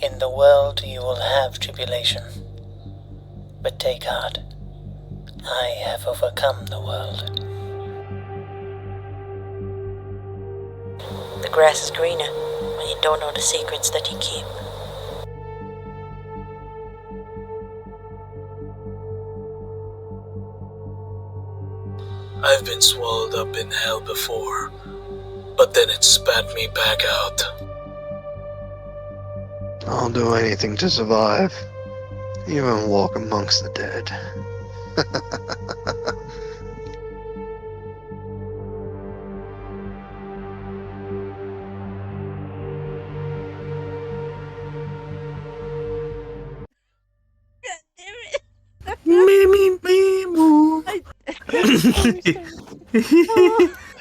In the world you will have tribulation, but take heart. I have overcome the world. The grass is greener when you don't know the secrets that you keep. I've been swallowed up in hell before, but then it spat me back out. I'll do anything to survive, even walk amongst the dead.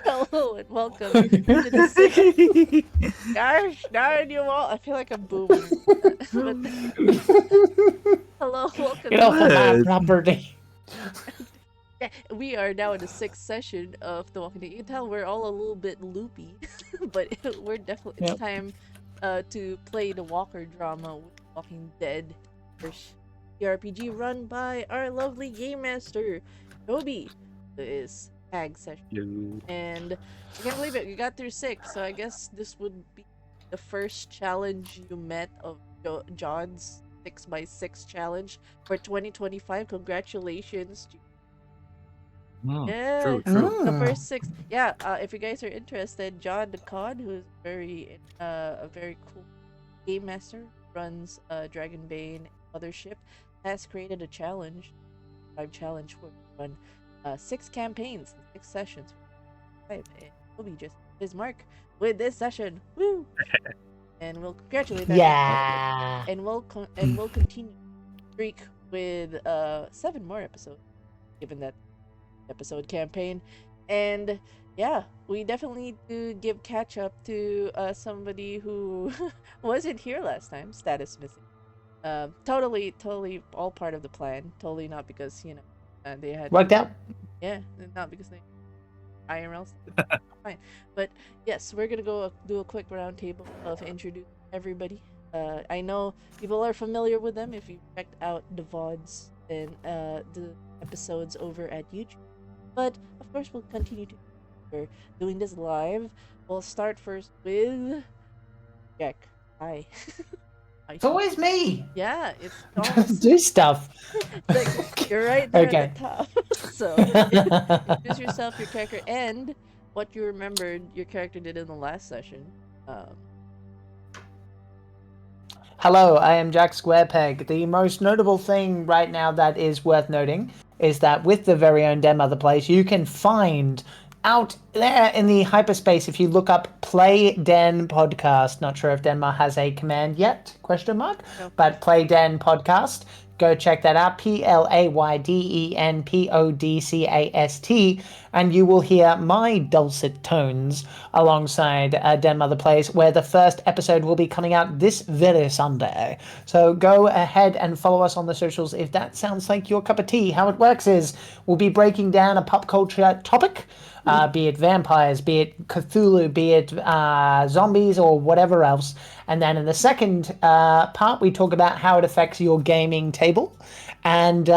Hello and welcome to the sixth. Gosh darn you all! I feel like a boomer. But hello, welcome. Get off of my property. We are now in the sixth session of The Walking Dead. You can tell we're all a little bit loopy, but we're definitely it's time to play the Walker drama with Walking Dead. Ttrpg run by our lovely game master, Toby, who is tag session. And I can't believe it, you got through 6, so I guess this would be the first challenge you met of John's 6x6 challenge for 2025. Congratulations. Yeah, True. the first 6. Yeah, if you guys are interested, John the COD, who's a very cool game master, runs Dragonbane Mothership, has created a challenge. Challenge where we run 6 campaigns, 6 sessions. It will be just his mark with this session. Woo! And we'll congratulate that. Yeah. And we'll continue streak with 7 more episodes, given that episode campaign. And yeah, we definitely need to give catch up to somebody who wasn't here last time. Status missing. Totally all part of the plan. Totally not because they had Worked out. Yeah, not because they IRL. Fine, but yes, we're gonna go do a quick roundtable of introduce everybody. I know people are familiar with them if you checked out the VODs and the episodes over at YouTube. But of course, we'll continue to. We're doing this live. We'll start first with Jack. Hi. It's always me. Yeah, it's Just do stuff. like, you're right there Okay. at the top. So introduce yourself, your character, and what you remembered your character did in the last session. Hello, I am Jack Squarepeg. The most notable thing right now that is worth noting is that with the very own Den Mother Place, you can find out there in the hyperspace if you look up Play Den Podcast. Not sure if Denmark has a command yet, ? No. But Play Den Podcast. Go check that out, PlayDenPodcast, and you will hear my dulcet tones alongside Den Mother Place, where the first episode will be coming out this very Sunday. So go ahead and follow us on the socials if that sounds like your cup of tea. How it works is we'll be breaking down a pop culture topic, be it vampires, be it Cthulhu, be it zombies, or whatever else. And then in the second part, we talk about how it affects your gaming table, and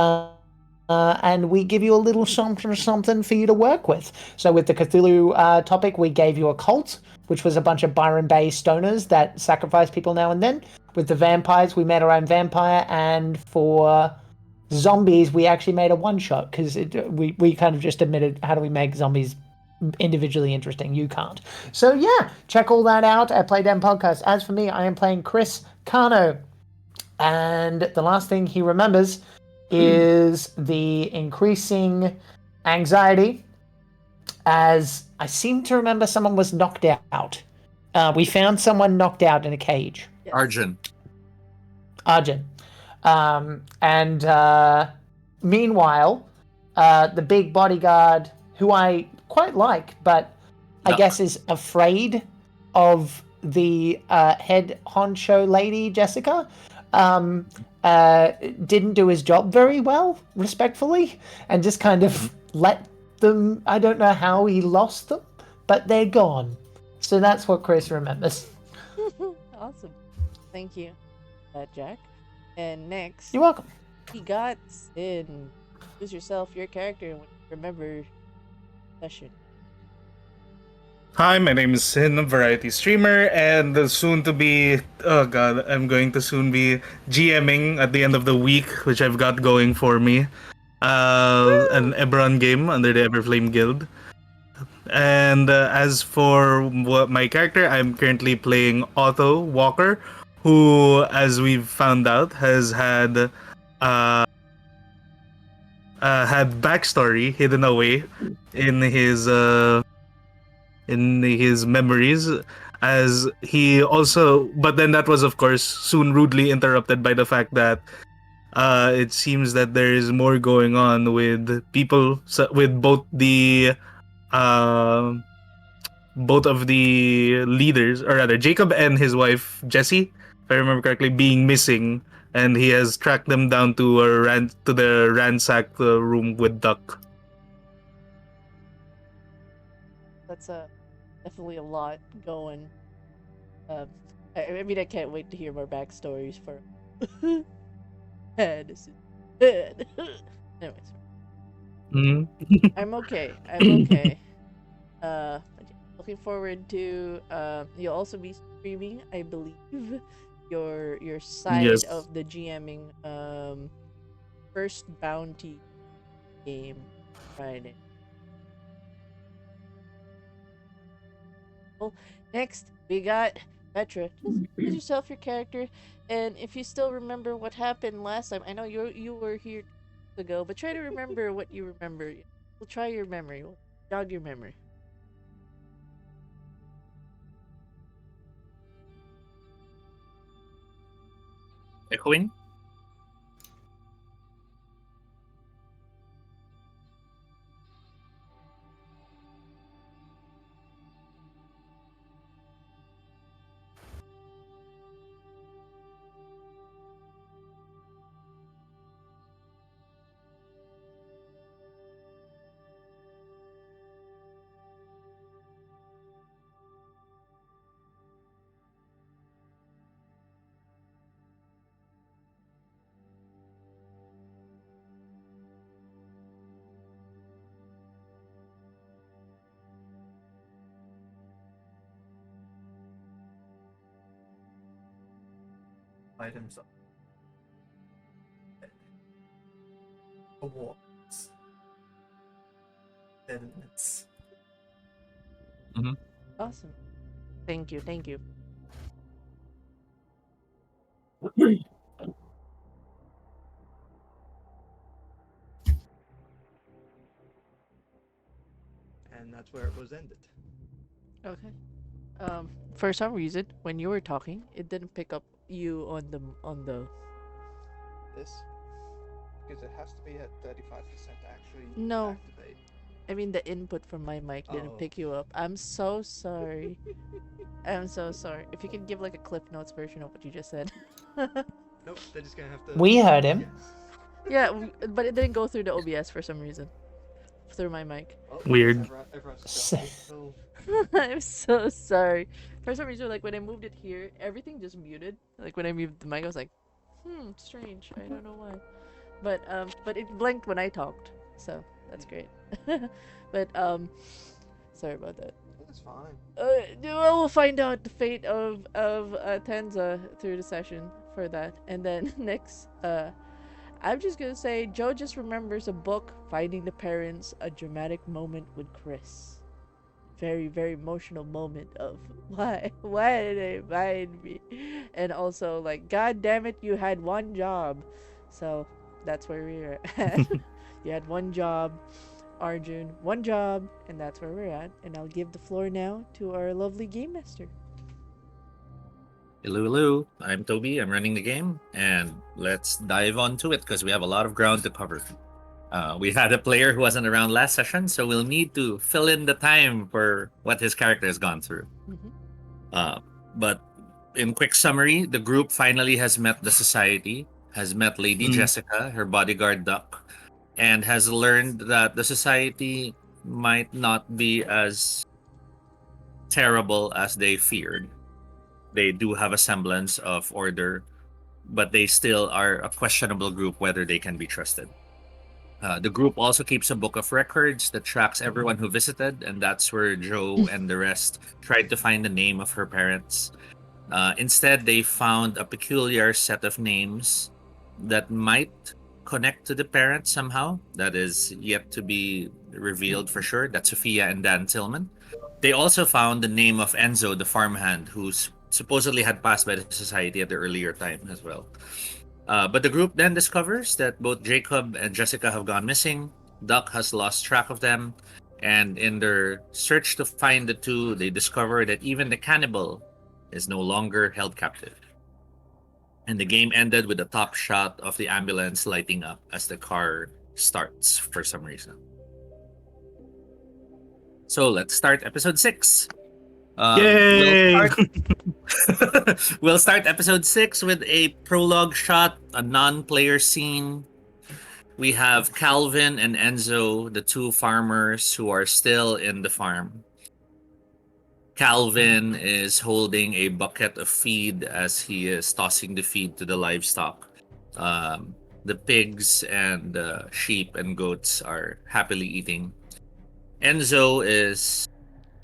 we give you a little something for you to work with. So with the Cthulhu topic, we gave you a cult, which was a bunch of Byron Bay stoners that sacrifice people now and then. With the vampires, we made our own vampire, and for zombies, we actually made a one-shot because we kind of just admitted, how do we make zombies individually interesting? You can't. So yeah, check all that out at Play Den Podcast. As for me, I am playing Chris Carno, and the last thing he remembers is the increasing anxiety, as I seem to remember someone was knocked out. We found someone knocked out in a cage. Yes. Arjun. And meanwhile, the big bodyguard, who I quite like, but I guess is afraid of the head honcho lady, Jessica, didn't do his job very well, respectfully, and just kind of let them, I don't know how he lost them, but they're gone. So that's what Chris remembers. Awesome. Thank you. that, Jack. And next, You're welcome. we got Sin. Choose yourself, your character, and remember session. Hi, my name is Sin, a variety streamer, and soon to be, oh god, I'm going to soon be GMing at the end of the week, which I've got going for me. An Ebron game under the Everflame Guild. And as for my character, I'm currently playing Otto Walker, who, as we've found out, has uh, had backstory hidden away in his memories, as he also, but then that was of course soon rudely interrupted by the fact that it seems that there is more going on with people, with uh, both of the leaders, or rather Jacob and his wife Jessie, if I remember correctly, being missing, and he has tracked them down to the ransacked room with Duck. That's definitely a lot going. I mean, I can't wait to hear more backstories for. This is bad. Anyways, I'm okay. I'm okay. Looking forward to. You'll also be streaming, I believe, your side Yes. of the GMing first bounty game Friday. Well, next we got Petra. Just choose yourself your character, and if you still remember what happened last time, I know you were here ago, but try to remember what you remember. We'll try your memory. We'll jog your memory. Echoing? Items up. Awards. Elements. Awesome. Thank you. Thank you. And that's where it was ended. Okay. For some reason, when you were talking, it didn't pick up you on the. This? Because it has to be at 35% to actually No. activate. I mean, the input from my mic didn't Oh. pick you up. I'm so sorry. I'm so sorry. If you could give like a Cliff Notes version of what you just said. Nope, they're just gonna have to. We heard him. Yes. Yeah, but it didn't go through the OBS for some reason. Through my mic. Well, Weird. Everyone's adjusted, so I'm so sorry. For some reason, like when I moved it here, everything just muted. Like when I moved the mic, I was like, strange. I don't know why. But it blinked when I talked, so that's great. But sorry about that. that's fine. We'll find out the fate of Tenza through the session for that, and then next, I'm just gonna say Joe just remembers a book, Finding the Parents, a dramatic moment with Chris. Very, very emotional moment of why did they find me, and also like, God damn it, you had one job. So that's where we're at. You had one job, Arjun, one job, and that's where we're at. And I'll give the floor now to our lovely game master. Hello, I'm Toby. I'm running the game, and let's dive on to it because we have a lot of ground to cover. We had a player who wasn't around last session, so we'll need to fill in the time for what his character has gone through. But in quick summary, the group finally has met the society, has met Lady Jessica, her bodyguard Duck, and has learned that the society might not be as terrible as they feared. They do have a semblance of order, but they still are a questionable group whether they can be trusted. The group also keeps a book of records that tracks everyone who visited, and that's where Joe and the rest tried to find the name of her parents. Instead, they found a peculiar set of names that might connect to the parents somehow. That is yet to be revealed for sure. That's Sophia and Dan Tillman. They also found the name of Enzo, the farmhand, who supposedly had passed by the society at the earlier time as well. But the group then discovers that both Jacob and Jessica have gone missing. Duck has lost track of them, and in their search to find the two, they discover that even the cannibal is no longer held captive. And the game ended with a top shot of the ambulance lighting up as the car starts for some reason. So let's start episode 6. Yay! We'll start episode 6 with a prologue shot, a non-player scene. We have Calvin and Enzo, the two farmers who are still in the farm. Calvin is holding a bucket of feed as he is tossing the feed to the livestock. The pigs and sheep and goats are happily eating. Enzo is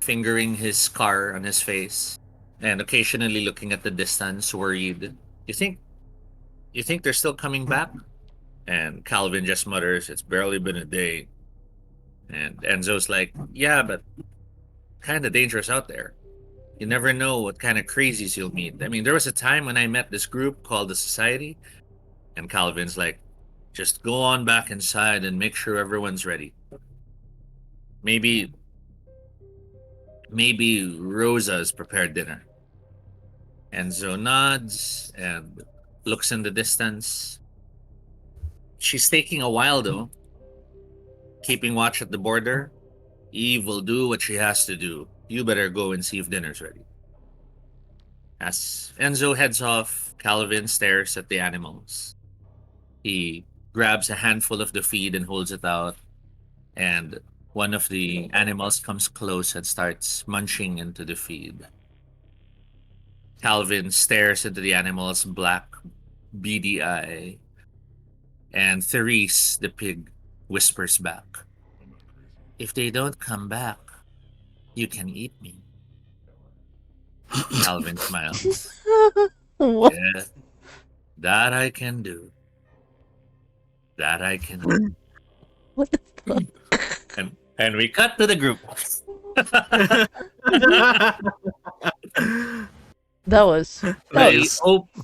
fingering his scar on his face and occasionally looking at the distance, worried. You think they're still coming back? And Calvin just mutters, "It's barely been a day." And Enzo's like, "Yeah, but kind of dangerous out there. You never know what kind of crazies you'll meet. I mean, there was a time when I met this group called the Society." And Calvin's like, "Just go on back inside and make sure everyone's ready. Maybe Rosa's prepared dinner." Enzo nods and looks in the distance. She's taking a while though, keeping watch at the border. "Eve will do what she has to do. You better go and see if dinner's ready." As Enzo heads off, Calvin stares at the animals. He grabs a handful of the feed and holds it out, and one of the animals comes close and starts munching into the feed. Calvin stares into the animal's black, beady eye, and Therese, the pig, whispers back, "If they don't come back, you can eat me." Calvin smiles. What? "Yeah, that I can do. That I can do." What the fuck? And we cut to the group. That was Nice.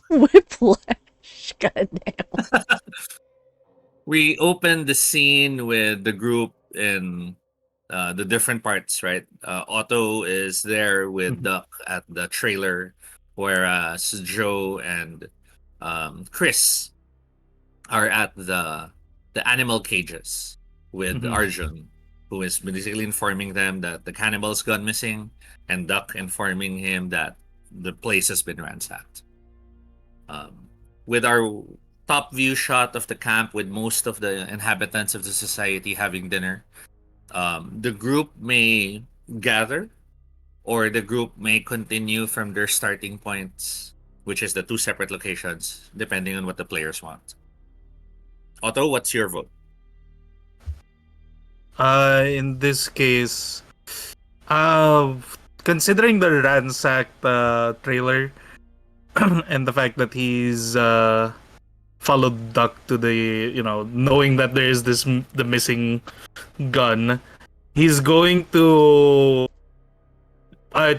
whiplash. Goddamn. We opened the scene with the group in the different parts, right? Otto is there with Duck at the trailer, whereas Joe and Chris are at the animal cages with Arjun, who is basically informing them that the cannibal's gone missing, and Duck informing him that the place has been ransacked. With our top view shot of the camp with most of the inhabitants of the society having dinner, the group may gather or the group may continue from their starting points, which is the two separate locations, depending on what the players want. Otto, what's your vote? In this case, considering the ransacked trailer and the fact that he's followed Duck to the, knowing that there is the missing gun, he's going to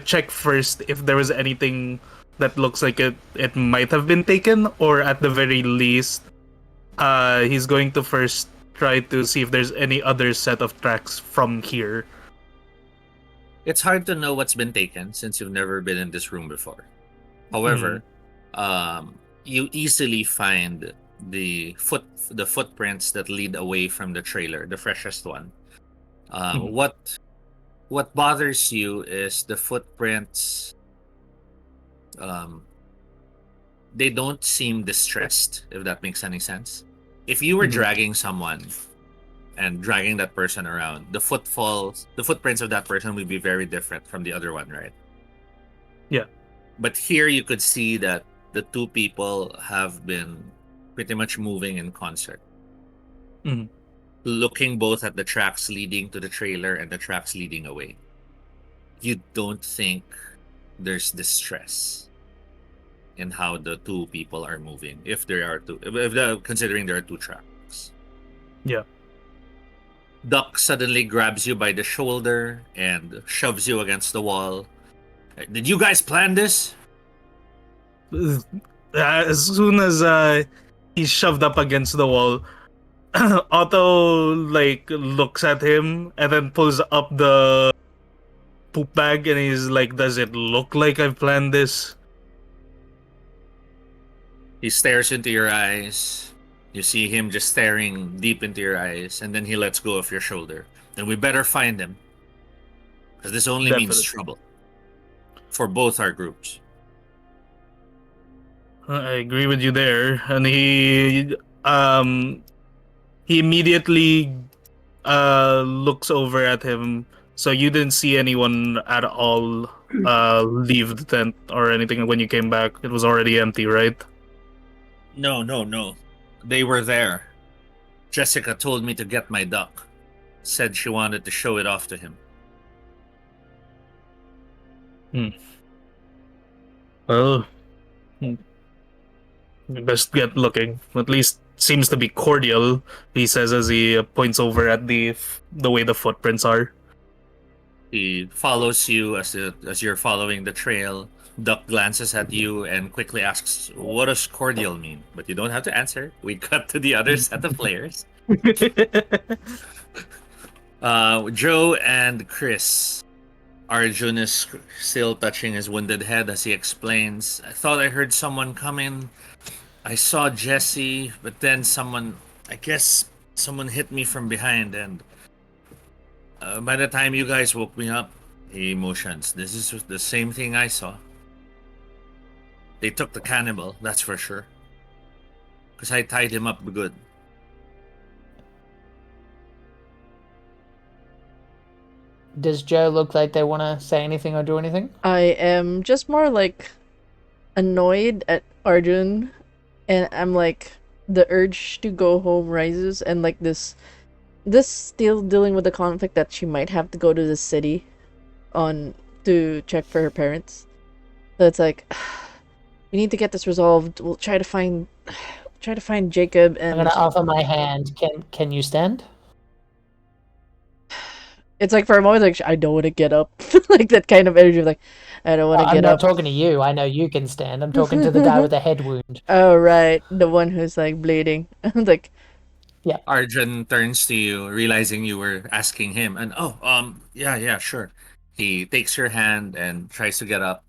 check first if there was anything that looks like it might have been taken, or at the very least, he's going to first try to see if there's any other set of tracks from here. It's hard to know what's been taken since you've never been in this room before. However, you easily find the footprints that lead away from the trailer, the freshest one. What bothers you is the footprints. They don't seem distressed, if that makes any sense. If you were dragging someone and dragging that person around, the footprints of that person would be very different from the other one, right? Yeah. But here you could see that the two people have been pretty much moving in concert. Mhm. Looking both at the tracks leading to the trailer and the tracks leading away. You don't think there's distress in how the two people are moving if there are two, considering there are two tracks. Yeah. Duck suddenly grabs you by the shoulder and shoves you against the wall. Did you guys plan this? As soon as he's shoved up against the wall, Otto like looks at him and then pulls up the poop bag and he's like, "Does it look like I've planned this?" He stares into your eyes. You see him just staring deep into your eyes, and then he lets go of your shoulder. Then we better find him, because this only means Definitely. trouble for both our groups. I agree with you there, and he immediately looks over at him. So you didn't see anyone at all leave the tent or anything when you came back. It was already empty, right? No. They were there. Jessica told me to get my duck. Said she wanted to show it off to him. Well, best get looking. At least seems to be cordial, he says as he points over at the way the footprints are. He follows you as you're following the trail. Duck glances at you and quickly asks, "What does cordial mean?" But you don't have to answer. We cut to the other set of players. Joe and Chris. Arjun is still touching his wounded head as he explains, "I thought I heard someone coming. I saw Jesse, but then someone hit me from behind, and by the time you guys woke me up," he motions, "this is the same thing I saw. They took the cannibal, that's for sure. Because I tied him up good." Does Joe look like they want to say anything or do anything? I am just more like annoyed at Arjun, and I'm like the urge to go home rises, and like this still dealing with the conflict that she might have to go to the city to check for her parents. So it's like we need to get this resolved. We'll try to find Jacob, and I'm gonna offer my hand. Can you stand? it's like for a moment like I don't want to get up, like that kind of energy of like I don't want to I'm get not up. talking to you. I know you can stand. I'm talking to the guy with the head wound. Oh right, the one who's like bleeding. Like Arjun turns to you, realizing you were asking him, and yeah, sure. He takes your hand and tries to get up.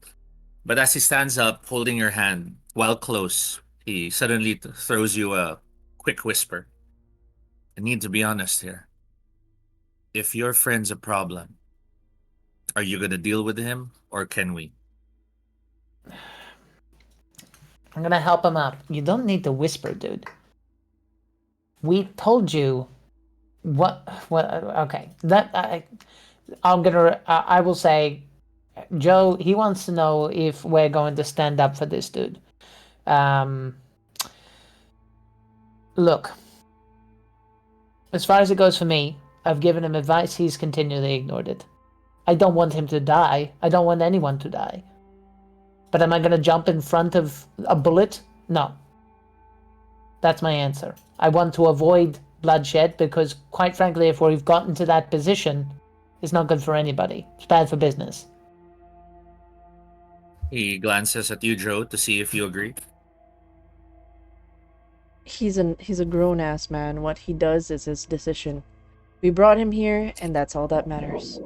But as he stands up, holding your hand while close, he suddenly throws you a quick whisper. "I need to be honest here. If your friend's a problem, are you gonna deal with him, or can we?" I'm gonna help him up. You don't need to whisper, dude. We told you what. Okay, I will say, Joe. He wants to know if we're going to stand up for this dude. Look. As far as it goes for me, I've given him advice. He's continually ignored it. I don't want him to die. I don't want anyone to die. But am I going to jump in front of a bullet? No. That's my answer. I want to avoid bloodshed because, quite frankly, if we've gotten to that position, it's not good for anybody. It's bad for business. He glances at you, Joe, to see if you agree. he's a grown ass man. What he does is his decision. We brought him here, and that's all that matters.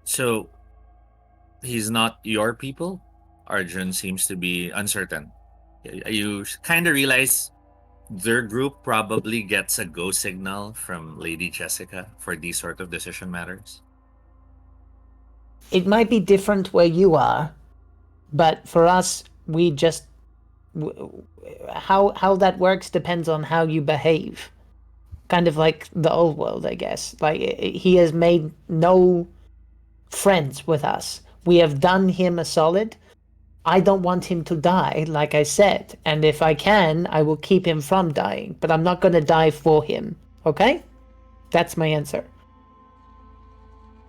So, he's not your people? Arjun seems to be uncertain. You kind of realize their group probably gets a go signal from Lady Jessica for these sort of decision matters. It might be different where you are, but for us, we just how that works depends on how you behave. Kind of like the old world, I guess. Like he has made no friends with us. We have done him a solid, I don't want him to die, like I said. And if I can, I will keep him from dying. But I'm not gonna die for him. Okay? That's my answer.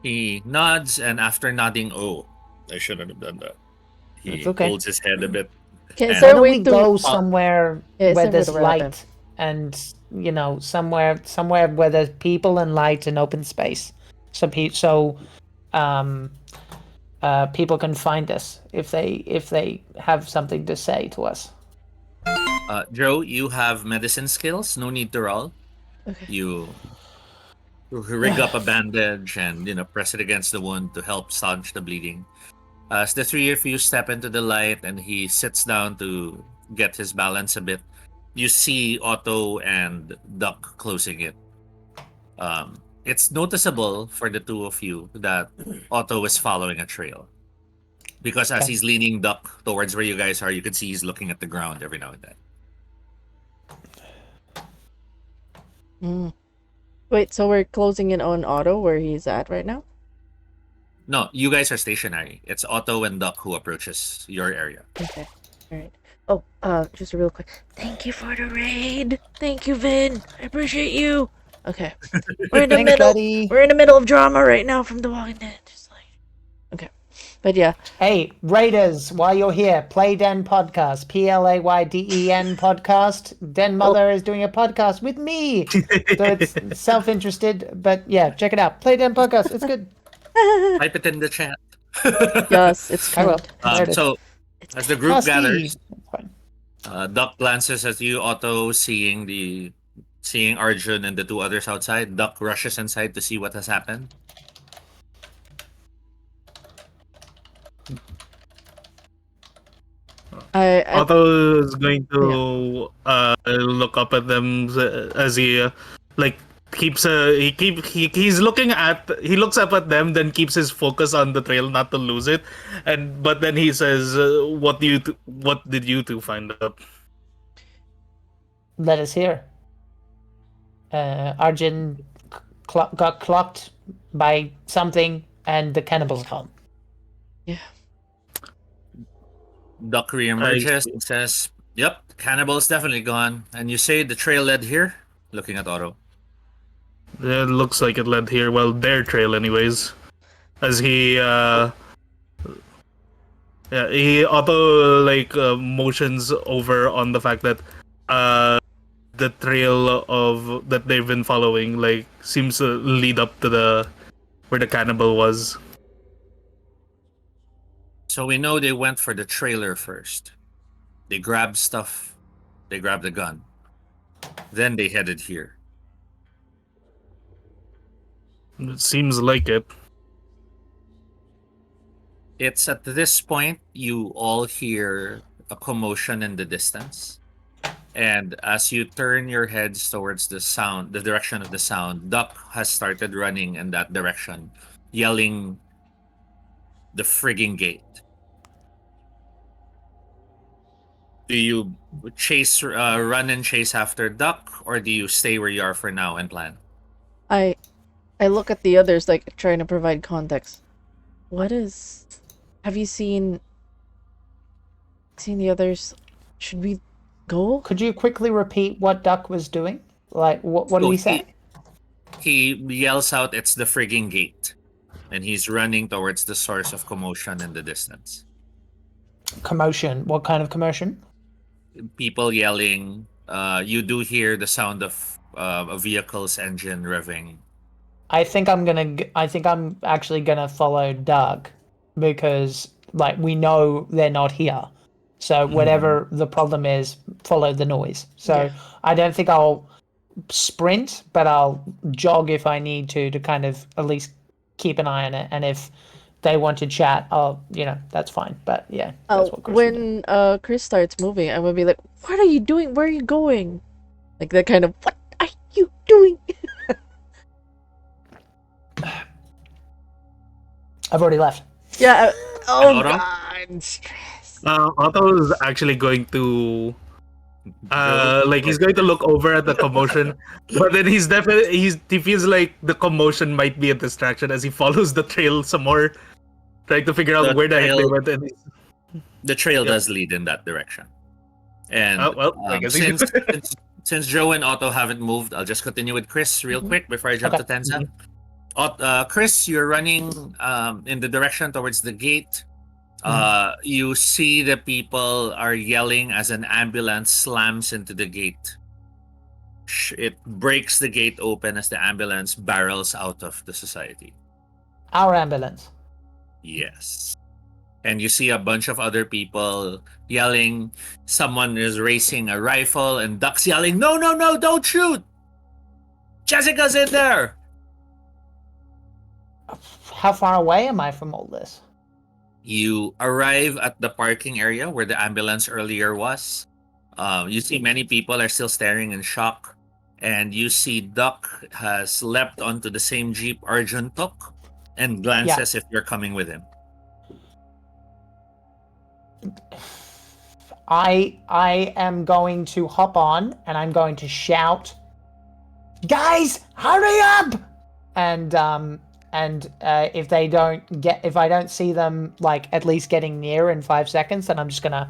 He nods, and after nodding, oh, I shouldn't have done that. He It's okay. holds his head a bit. Okay, is And- Why there a don't way we to... go somewhere Yeah, where it's there's time for the wrap-up. light and somewhere where there's people and light and open space, so people can find us if they have something to say to us. Joe, you have medicine skills. No need to roll. Okay. You rig up a bandage and press it against the wound to help staunch the bleeding. As the three of you step into the light and he sits down to get his balance a bit, you see Otto and Duck closing it. It's noticeable for the two of you that Otto is following a trail. Because as Okay. he's leaning Duck towards where you guys are, you can see he's looking at the ground every now and then. Wait, so we're closing in on Otto where he's at right now? No, you guys are stationary. It's Otto and Duck who approaches your area. Okay. Alright. Oh, just real quick. Thank you for the raid. Thank you, Vin. I appreciate you. Okay. We're in the Thanks, middle. buddy. We're in the middle of drama right now from The Walking Dead. Just like, okay. But yeah. Hey, Raiders, while you're here, Play Den Podcast, PLAYDEN Podcast. Den Mother is doing a podcast with me. So it's self-interested, but yeah, check it out. Play Den Podcast, it's good. Type it in the chat. Yes, it's I will. fun. There it is. So, as the group Trustee. gathers, That's fine. Duck glances at you, Otto, seeing Arjun and the two others outside. Duck rushes inside to see what has happened. Otto is going to look up at them as he he's looking at he looks up at them, then keeps his focus on the trail not to lose it, but then he says, what did you two find out? Let us hear. Arjun got clocked by something, and the cannibals come. Yeah. Duck reemerges and says, "Yep, cannibal's definitely gone." And you say the trail led here? Looking at Otto. It looks like it led here. Well, their trail, anyways. As he Otto motions over on the fact that the trail that they've been following seems to lead up to where the cannibal was. So we know they went for the trailer first. They grabbed stuff. They grabbed a gun. Then they headed here. It seems like it. It's at this point you all hear a commotion in the distance. And as you turn your heads towards the direction of the sound, Duck has started running in that direction, yelling the frigging gate. Do you run and chase after Duck, or do you stay where you are for now and plan? I look at the others, like, trying to provide context. Have you seen the others? Should we go? Could you quickly repeat what Duck was doing? Like, what did he say? He yells out, "It's the frigging gate." And he's running towards the source of commotion in the distance. Commotion. What kind of commotion? People yelling. You do hear the sound of a vehicle's engine revving. I think I'm actually gonna follow Doug, because we know they're not here. So whatever the problem is, follow the noise. So Yeah. I don't think I'll sprint, but I'll jog if I need to kind of at least keep an eye on it. And if they want to chat, that's fine. But yeah, that's what Chris will do. When Chris starts moving, I'm gonna be like, "What are you doing? Where are you going?" Like that kind of, "What are you doing?" I've already left. Yeah. Oh Otto? God, stress. Otto is actually going to he's going to look over at the commotion, but then he feels like the commotion might be a distraction as he follows the trail some more, trying to figure out The where the heck they trail- went. And The trail Yep. does lead in that direction. And I guess he since Joe and Otto haven't moved, I'll just continue with Chris real quick before I jump Okay. to Tenza. Chris, you're running in the direction towards the gate. You see the people are yelling as an ambulance slams into the gate. It breaks the gate open as the ambulance barrels out of the society. Our ambulance. Yes. And you see a bunch of other people yelling. Someone is raising a rifle, and Duck's yelling, "No, no, no, don't shoot! Jessica's in there!" How far away am I from all this? You arrive at the parking area where the ambulance earlier was. You see many people are still staring in shock. And you see Duck has leapt onto the same jeep Arjun took and glances if you're coming with him. I am going to hop on and I'm going to shout, "Guys, hurry up!" And if I don't see them like at least getting near in 5 seconds, then I'm just gonna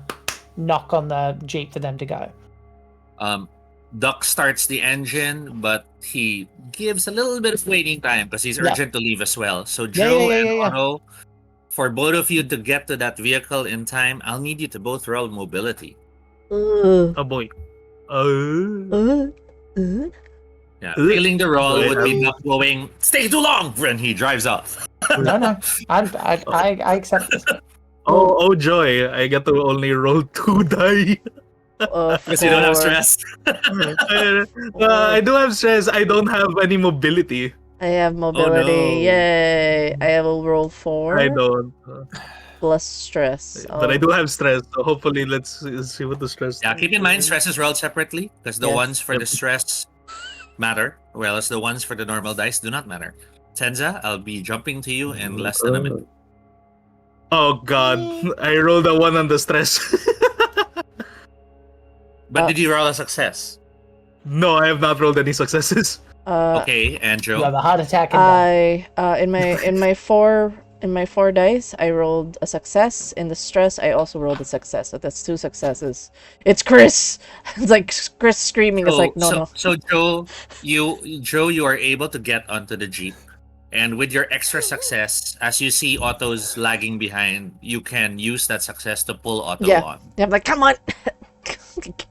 knock on the jeep for them to go. Duck starts the engine, but he gives a little bit of waiting time because he's urgent to leave as well. So Joe and Otto, for both of you to get to that vehicle in time, I'll need you to both roll mobility. Oh boy. Yeah, failing the roll would be Duck going, "Stay too long!" when he drives off. No. I accept this. Oh joy! I get to only roll 2 die. Because you don't have stress. I do have stress. I don't have any mobility. I have mobility. Oh, no. Yay! I will roll 4. I don't. Plus stress. But I do have stress. So hopefully, let's see what the stress. Yeah, keep in mind stress is rolled separately because the Yes. ones for the stress matter, whereas the ones for the normal dice do not matter. Tenza, I'll be jumping to you in less than a minute. Oh god, I rolled a 1 on the stress. But did you roll a success? No, I have not rolled any successes. Okay, and You have Joe? a heart attack and in my 4 dice, I rolled a success. In the stress, I also rolled a success. So that's 2 successes. It's Chris. It's like Chris screaming. It's like no. So Joe, you are able to get onto the jeep, and with your extra success, as you see Otto's lagging behind, you can use that success to pull Otto on. Yeah, I'm like, come on,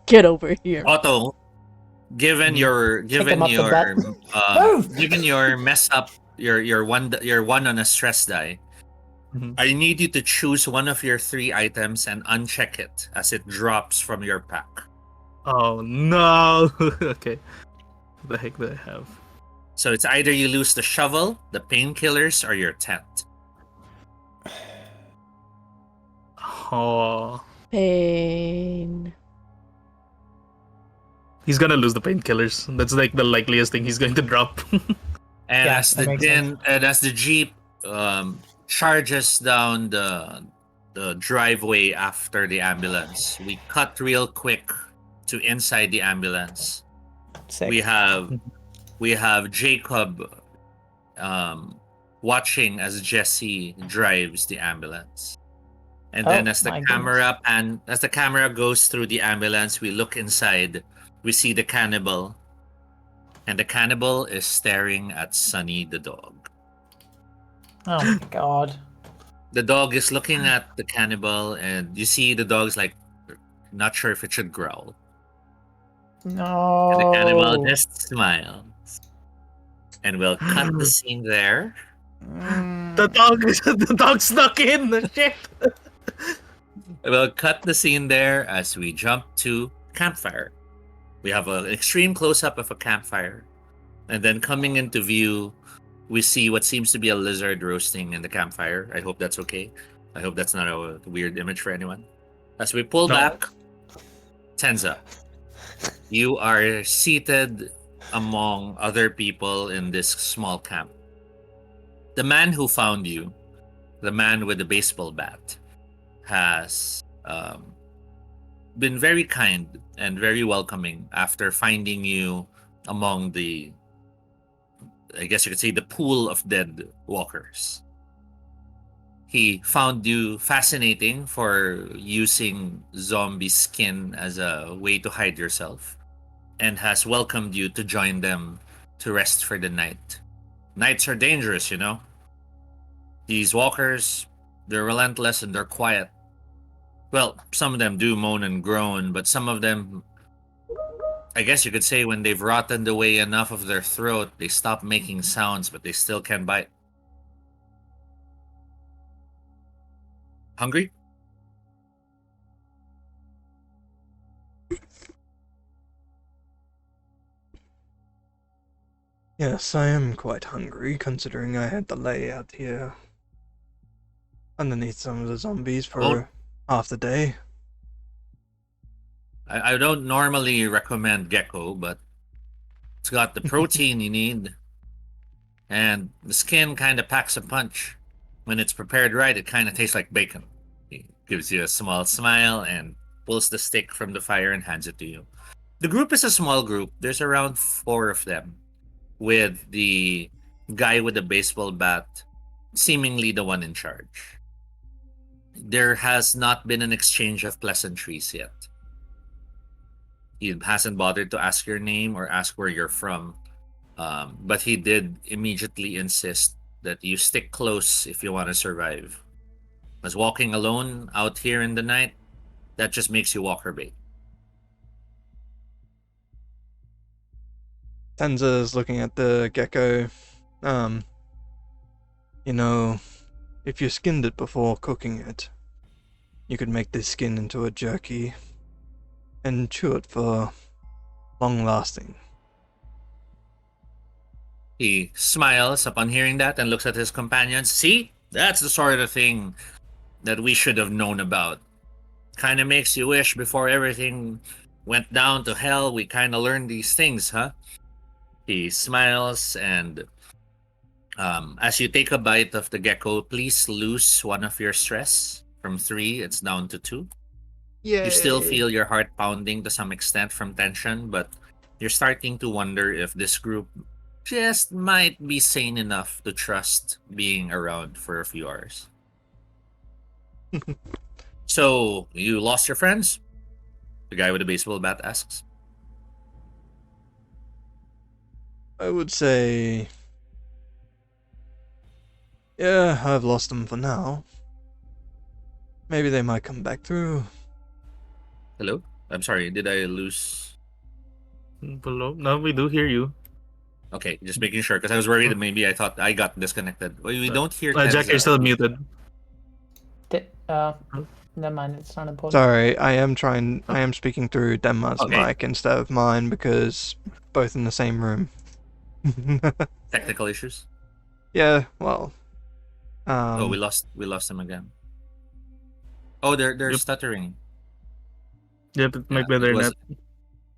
get over here. Otto, given your mess up, your one on a stress die, I need you to choose one of your 3 items and uncheck it as it drops from your pack. Oh no. Okay. What the heck do I have? So it's either you lose the shovel, the painkillers, or your tent. Oh. Pain. He's gonna lose the painkillers. That's like the likeliest thing he's going to drop. And as the jeep charges down the driveway after the ambulance, we cut real quick to inside the ambulance. Sick. We have Jacob watching as Jesse drives the ambulance. And then as the camera goes through the ambulance, we look inside. We see the cannibal. And the cannibal is staring at Sunny the dog. Oh my god. The dog is looking at the cannibal, and you see the dog's like not sure if it should growl. No. And the cannibal just smiles. And we'll cut the scene there. The dog snuck in. Shit. We'll cut the scene there as we jump to campfire. We have an extreme close-up of a campfire. And then coming into view, we see what seems to be a lizard roasting in the campfire. I hope that's okay. I hope that's not a weird image for anyone. As we pull back, Tenza, you are seated among other people in this small camp. The man who found you, the man with the baseball bat, has been very kind and very welcoming after finding you among the, I guess you could say, the pool of dead walkers. He found you fascinating for using zombie skin as a way to hide yourself, and has welcomed you to join them to rest for the night. Nights are dangerous, you know? These walkers, they're relentless and they're quiet. Well, some of them do moan and groan, but some of them, I guess you could say, when they've rotted away enough of their throat, they stop making sounds, but they still can bite. Hungry? Yes, I am quite hungry, considering I had to lay out here underneath some of the zombies for half the day. I don't normally recommend gecko, but it's got the protein you need, and the skin kind of packs a punch. When it's prepared right, it kind of tastes like bacon. He gives you a small smile and pulls the stick from the fire and hands it to you. The group is a small group. There's around 4 of them, with the guy with the baseball bat seemingly the one in charge. There has not been an exchange of pleasantries yet. He hasn't bothered to ask your name or ask where you're from, but he did immediately insist that you stick close if you want to survive. As walking alone out here in the night, that just makes you walker bait. Tenza's looking at the gecko. You know, if you skinned it before cooking it, you could make this skin into a jerky and chew it for long lasting. He smiles upon hearing that and looks at his companions. See? That's the sort of thing that we should have known about. Kind of makes you wish before everything went down to hell, we kind of learned these things, huh? He smiles, and as you take a bite of the gecko, please lose one of your stress. From 3, it's down to 2. Yay. You still feel your heart pounding to some extent from tension, but you're starting to wonder if this group just might be sane enough to trust being around for a few hours. So, you lost your friends? The guy with the baseball bat asks. I would say, yeah, I've lost them for now. Maybe they might come back through. Hello? I'm sorry, did I lose? Hello? No, we do hear you. Okay, just making sure, because I was worried that maybe I thought I got disconnected. We don't hear Jack, Tenza. you're still muted. Never mind, it's not important. Sorry, I am speaking through Denmar's Okay. mic instead of mine because both in the same room. Technical issues? Yeah, well. Oh, we lost him again. Oh, they're Yep. stuttering. Yep, it might be it their was-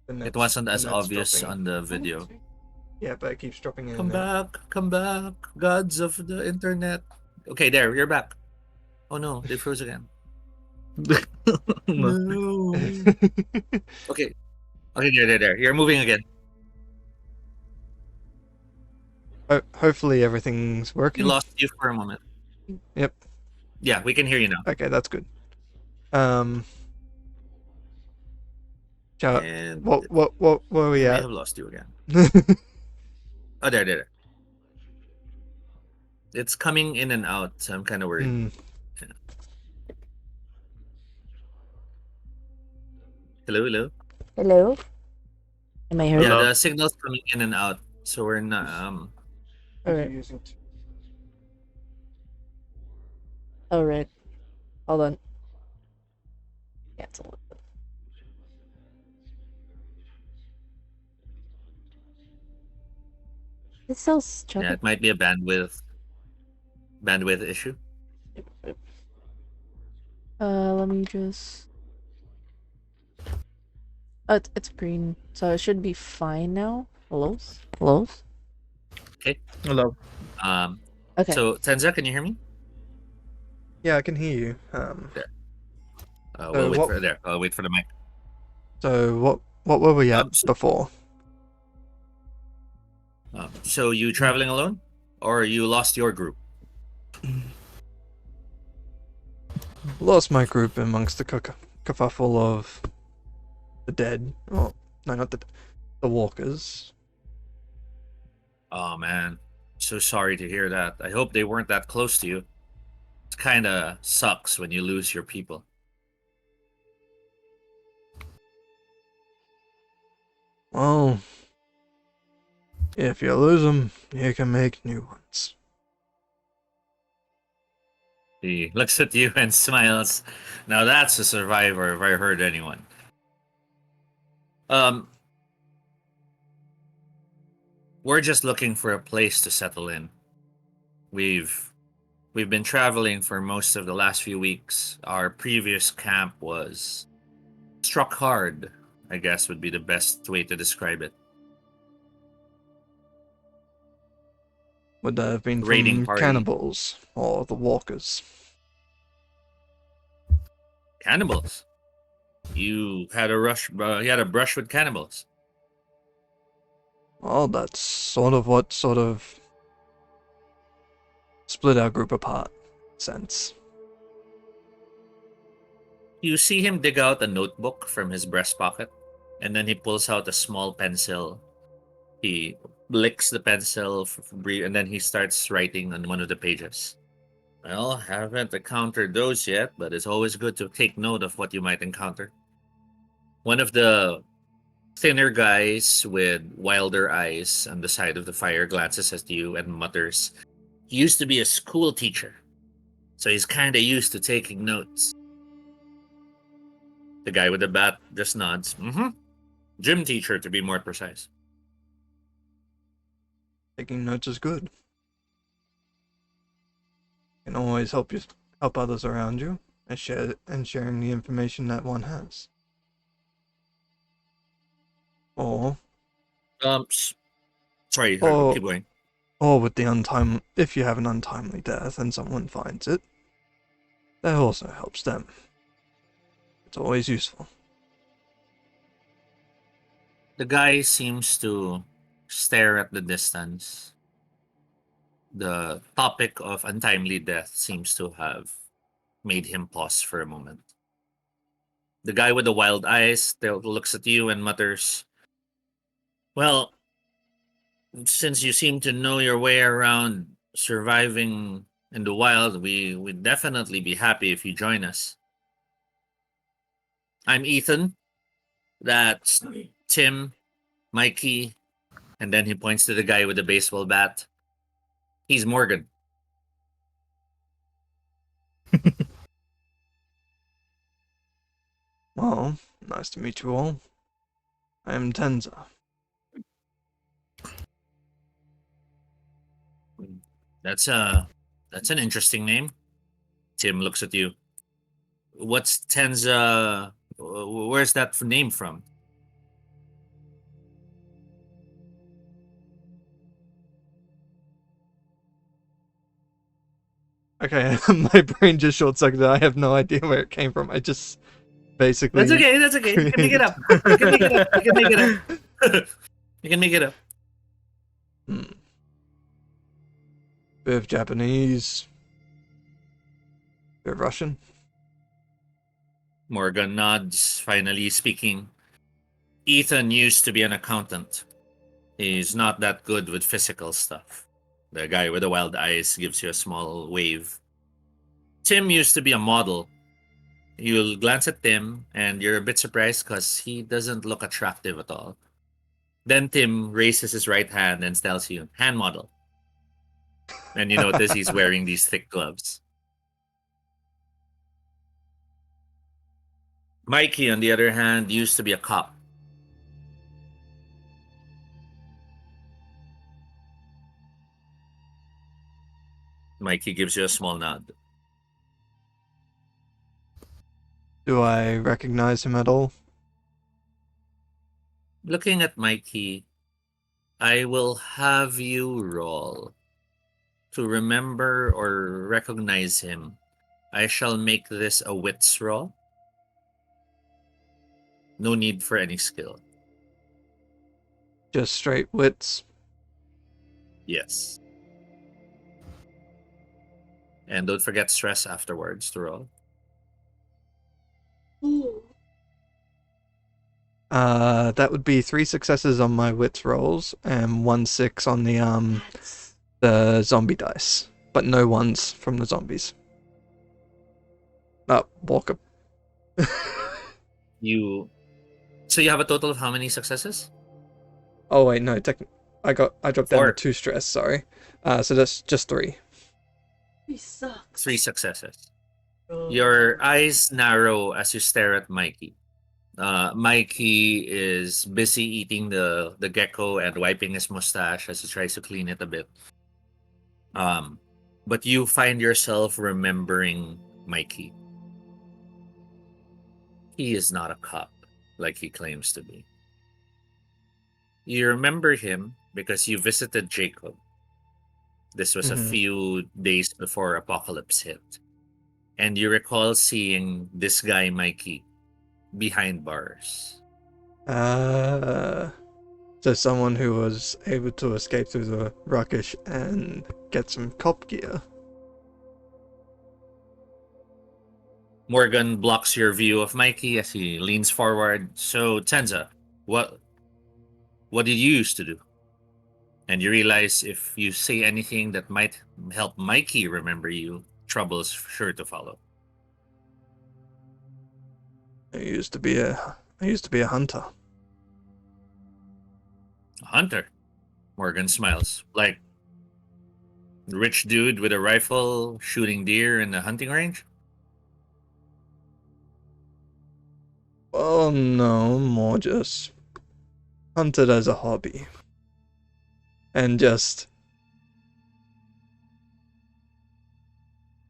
net. It wasn't as the net's obvious dropping. on the video. Yeah, but it keeps dropping in. Come and out. back, gods of the internet. Okay, there, you're back. Oh no, they froze again. No. No. Okay, there. You're moving again. Hopefully everything's We working. lost you for a moment. Yep. Yeah, we can hear you now. Okay, that's good. And what were we we at? have lost you again. Oh, there. It's coming in and out, so I'm kind of worried. Hmm. Hello. Hello? Am I heard? Yeah, Hello? the signal's coming in and out, so we're not. Alright. Alright. Hold on. Cancel it. This sounds Yeah, choppy. it might be a bandwidth issue. Let me just. Oh, it's green, so it should be fine now. Hello? Hello. Okay. So Tenza, can you hear me? Yeah, I can hear you. We'll wait what- for there. I'll wait for the mic. So what were we at before? So you traveling alone, or you lost your group? lost my group amongst the kerfuffle of the dead. Oh, no, not the walkers. Oh man, so sorry to hear that. I hope they weren't that close to you. It kind of sucks when you lose your people. Well, if you lose them, you can make new ones. He looks at you and smiles. Now that's a survivor if I heard anyone. Um, we're just looking for a place to settle in. We've been traveling for most of the last few weeks. Our previous camp was struck hard, I guess would be the best way to describe it. Would that have been Raiding from party. cannibals or the walkers? Cannibals. You had a brush with cannibals. Well, that's sort of what split our group apart. Sense. You see him dig out a notebook from his breast pocket, and then he pulls out a small pencil. He licks the pencil, and then he starts writing on one of the pages. Well, haven't encountered those yet, but it's always good to take note of what you might encounter. One of the thinner guys with wilder eyes on the side of the fire glances at you and mutters, "He used to be a school teacher, so he's kind of used to taking notes." The guy with the bat just nods. Gym teacher, to be more precise. Taking notes is good. Can always help others around you, and sharing the information that one has. Or Sorry, or keep going. or with the if you have an untimely death and someone finds it, that also helps them. It's always useful. The guy seems to stare at the distance. The topic of untimely death seems to have made him pause for a moment. The guy with the wild eyes still looks at you and mutters, "Well, since you seem to know your way around surviving in the wild, we'd definitely be happy if you join us. I'm Ethan. That's Tim, Mikey, and then he points to the guy with the baseball bat. He's Morgan." Well, nice to meet you all. I am Tenza. That's an interesting name. Tim looks at you. What's Tenza? Where's that name from? Okay, my brain just short-circuited. I have no idea where it came from. I just basically... That's okay. That's okay. You can make it up. You can make it up. You can make it up. You can make it up. Bit of Japanese. Bit of Russian. Morgan nods, finally speaking. Ethan used to be an accountant. He's not that good with physical stuff. The guy with the wild eyes gives you a small wave. Tim used to be a model. You'll glance at Tim, and you're a bit surprised because he doesn't look attractive at all. Then Tim raises his right hand and tells you, "Hand model." And you notice he's wearing these thick gloves. Mikey, on the other hand, used to be a cop. Mikey gives you a small nod. Do I recognize him at all? Looking at Mikey, I will have you roll. To remember or recognize him, I shall make this a wits roll. No need for any skill. Just straight wits. Yes. And don't forget stress afterwards to roll. That would be 3 successes on my wits rolls and 1 6 on the zombie dice, but no ones from the zombies. Walker. So you have a total of how many successes? Oh wait, no, I dropped down to 4. 2 stress. Sorry. So that's just 3. He sucks. 3 successes. Your eyes narrow as you stare at Mikey. Mikey is busy eating the gecko and wiping his mustache as he tries to clean it a bit. But you find yourself remembering Mikey. He is not a cop like he claims to be. You remember him because you visited Jacob. This was a few days before Apocalypse hit. And you recall seeing this guy, Mikey, behind bars. So someone who was able to escape through the ruckish and get some cop gear. Morgan blocks your view of Mikey as he leans forward. So, Tenza, what did you used to do? And you realize if you say anything that might help Mikey remember you, trouble's sure to follow. I used to be a hunter. A hunter? Morgan smiles. Like rich dude with a rifle shooting deer in the hunting range? Well, no, more just hunted as a hobby. And just...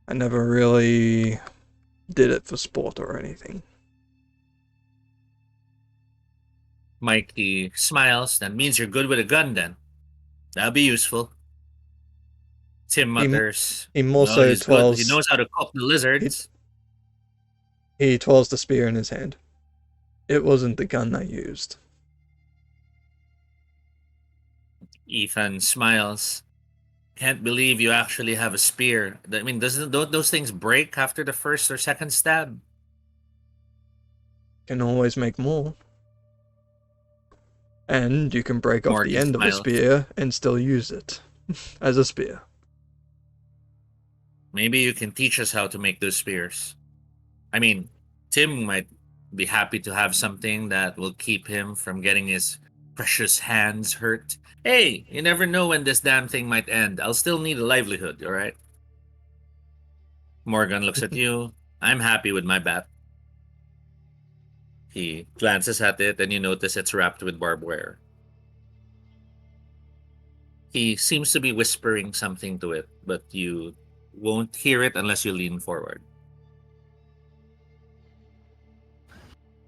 I never really did it for sport or anything. Mikey smiles. That means you're good with a gun then. That'll be useful. Tim mutters. He more so he's twirls... good. He knows how to cook the lizards. He twirls the spear in his hand. It wasn't the gun I used. Ethan smiles. Can't believe you actually have a spear. I mean, don't those things break after the first or second stab? Can always make more. And you can break off the end of a spear and still use it as a spear. Maybe you can teach us how to make those spears. I mean, Tim might be happy to have something that will keep him from getting his precious hands hurt. Hey, you never know when this damn thing might end. I'll still need a livelihood, alright? Morgan looks at you. I'm happy with my bat. He glances at it and you notice it's wrapped with barbed wire. He seems to be whispering something to it, but you won't hear it unless you lean forward.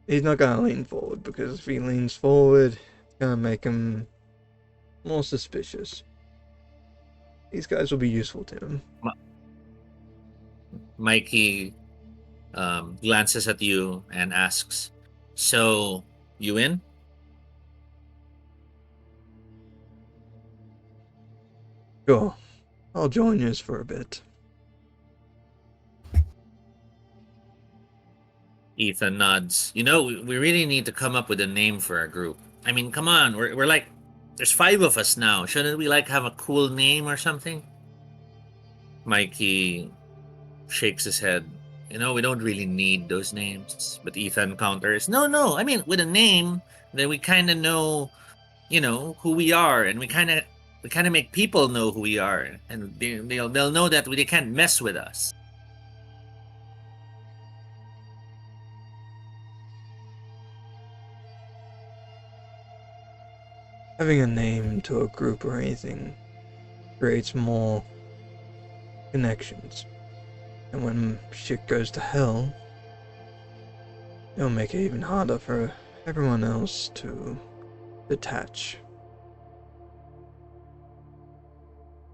He's not going to lean forward, because if he leans forward, it's going to make him more suspicious. These guys will be useful to him. Mikey glances at you and asks, so, you in? Sure. I'll join you for a bit. Ethan nods. You know, we really need to come up with a name for our group. I mean, come on, we're like, there's 5 of us now. Shouldn't we like have a cool name or something? Mikey shakes his head. You know, we don't really need those names. But Ethan counters, no, I mean, with a name, then we kind of know, you know, who we are, and we kind of make people know who we are, and they'll know that they can't mess with us. Having a name to a group or anything creates more connections. And when shit goes to hell, it'll make it even harder for everyone else to detach.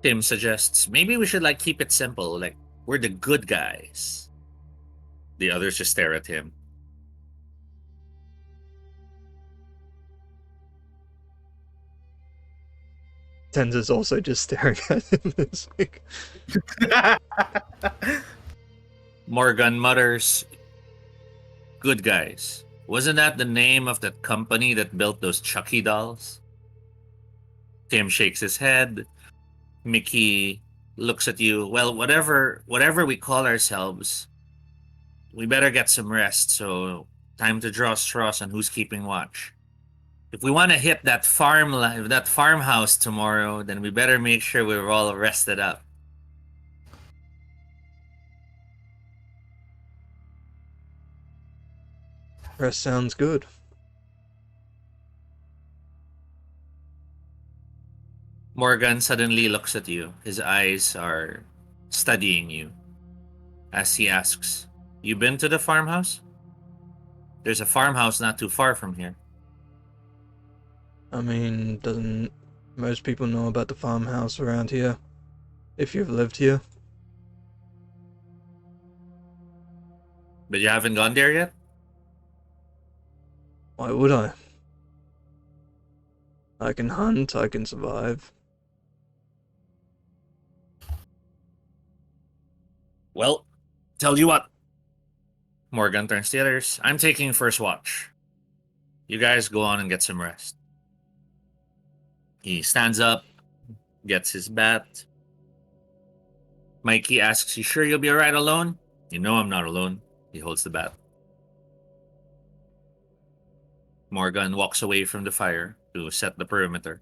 Tim suggests, maybe we should keep it simple, like we're the good guys. The others just stare at him. Tenza's also just staring at him this week. Morgan mutters, good guys. Wasn't that the name of that company that built those Chucky dolls? Tim shakes his head. Mickey looks at you. Well, whatever we call ourselves, we better get some rest. So time to draw straws on who's keeping watch. If we want to hit that farmhouse tomorrow, then we better make sure we're all rested up. Rest sounds good. Morgan suddenly looks at you. His eyes are studying you as he asks, "You been to the farmhouse? There's a farmhouse not too far from here." I mean, doesn't most people know about the farmhouse around here? If you've lived here? But you haven't gone there yet? Why would I? I can hunt, I can survive. Well, tell you what. Morgan turns to the others. I'm taking first watch. You guys go on and get some rest. He stands up, gets his bat. Mikey asks, "You sure you'll be alright alone?" "You know I'm not alone." He holds the bat. Morgan walks away from the fire to set the perimeter.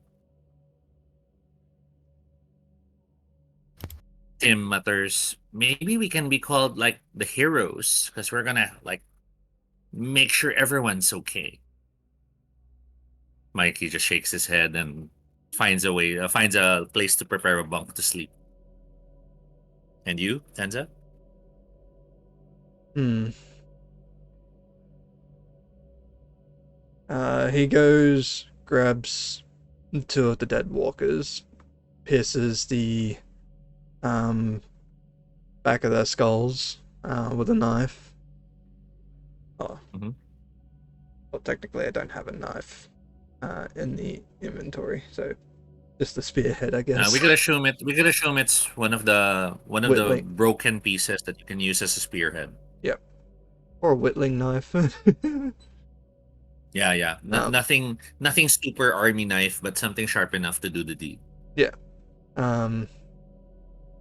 Tim mutters, "Maybe we can be called like the heroes, because we're gonna like make sure everyone's okay." Mikey just shakes his head and finds a place to prepare a bunk to sleep. And you, Tenza? He goes, grabs two of the dead walkers, pierces the back of their skulls with a knife. Oh. Mm-hmm. Well, technically I don't have a knife in the inventory, so just the spearhead, I guess. We could assume it's one of the Whittling. broken pieces that you can use as a spearhead. Yep. Or a whittling knife. Yeah. Nothing super army knife, but something sharp enough to do the deed. Yeah.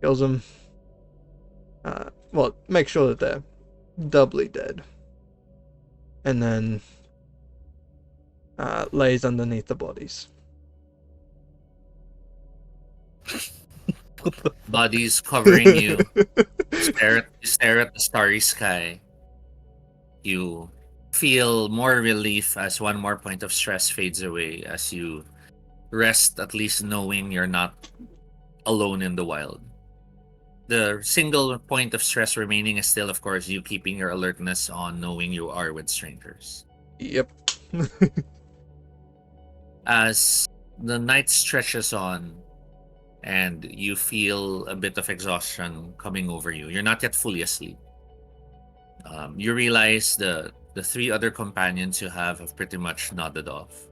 Kills them. Well, make sure that they're doubly dead. And then lays underneath the bodies. Bodies covering you. You stare at the starry sky. You feel more relief as one more point of stress fades away as you rest, at least knowing you're not alone in the wild. The single point of stress remaining is still, of course, you keeping your alertness on, knowing you are with strangers. Yep. As the night stretches on and you feel a bit of exhaustion coming over you, you're not yet fully asleep. You realize the three other companions you have pretty much nodded off.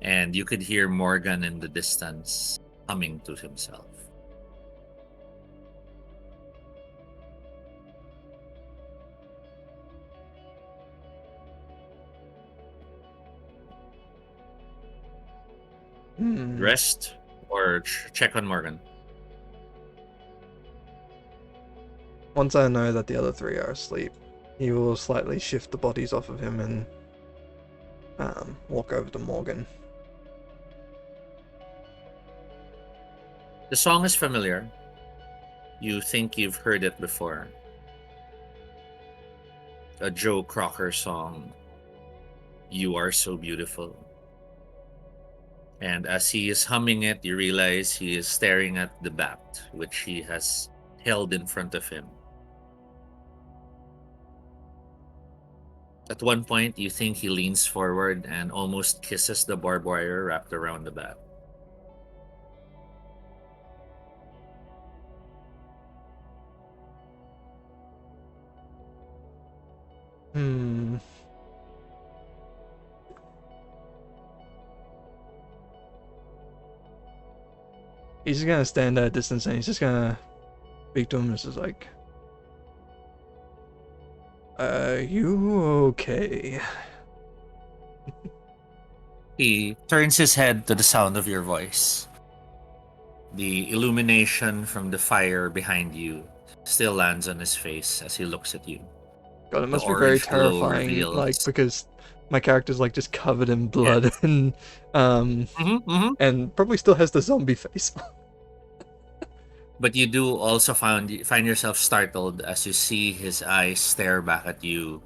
And you could hear Morgan in the distance humming to himself. Rest or check on Morgan? Once I know that the other three are asleep, he will slightly shift the bodies off of him and walk over to Morgan. The song is familiar. You think you've heard it before. A Joe Crocker song, "You Are So Beautiful." And as he is humming it, you realize he is staring at the bat, which he has held in front of him. At one point, you think he leans forward and almost kisses the barbed wire wrapped around the bat. He's just gonna stand at a distance and he's just gonna speak to him. This is like, You okay? He turns his head to the sound of your voice. The illumination from the fire behind you still lands on his face as he looks at you. God, it The must be very orange glow terrifying, like, reveals. because my character's like just covered in blood and and probably still has the zombie face. But you do also find yourself startled as you see his eyes stare back at you.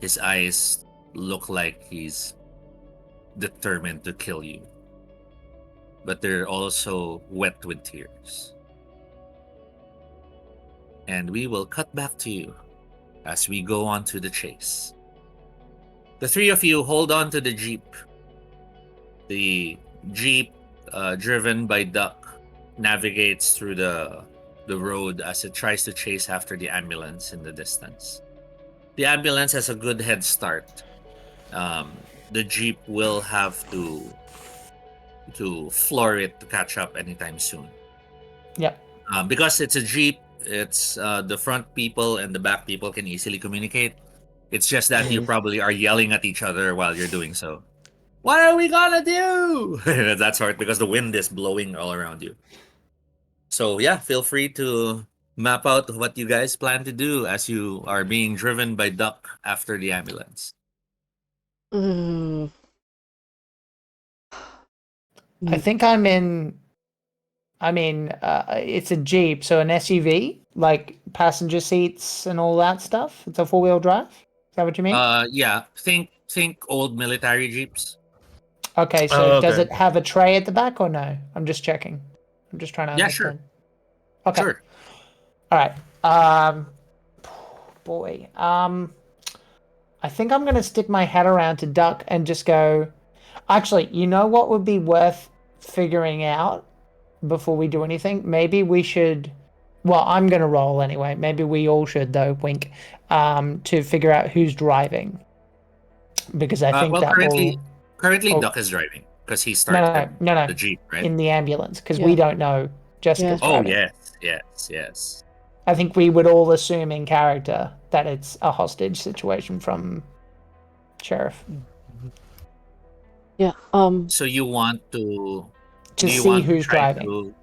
His eyes look like he's determined to kill you. But they're also wet with tears. And we will cut back to you as we go on to the chase. The three of you hold on to the Jeep. The Jeep, driven by Duck, navigates through the road as it tries to chase after the ambulance in the distance. The ambulance has a good head start. The Jeep will have to floor it to catch up anytime soon. Yep. Because it's a Jeep, it's the front people and the back people can easily communicate. It's just that you probably are yelling at each other while you're doing so. What are we gonna do? That sort, because the wind is blowing all around you. So yeah, feel free to map out what you guys plan to do as you are being driven by Duck after the ambulance. Mm. I think I'm in. I mean, it's a Jeep, so an SUV, like passenger seats and all that stuff. It's a 4-wheel drive. Is that what you mean? Yeah. Think old military Jeeps. Okay, so does okay. it have a tray at the back or no? I'm just checking. I'm just trying to Yeah, sure. understand. Okay. Sure. All right. Boy. I think I'm gonna stick my head around to Duck and just go. Actually, you know what would be worth figuring out before we do anything? Maybe we should. Well, I'm gonna roll anyway. Maybe we all should though. Wink. To figure out who's driving, because I think Well, that will. currently Oh. Duck is driving because he started No. the Jeep, right? In the ambulance, because Yeah. we don't know Jessica's Yeah. Oh driving. yes. I think we would all assume in character that it's a hostage situation from Sheriff. Yeah. So you want to To do you see want who's to try driving. to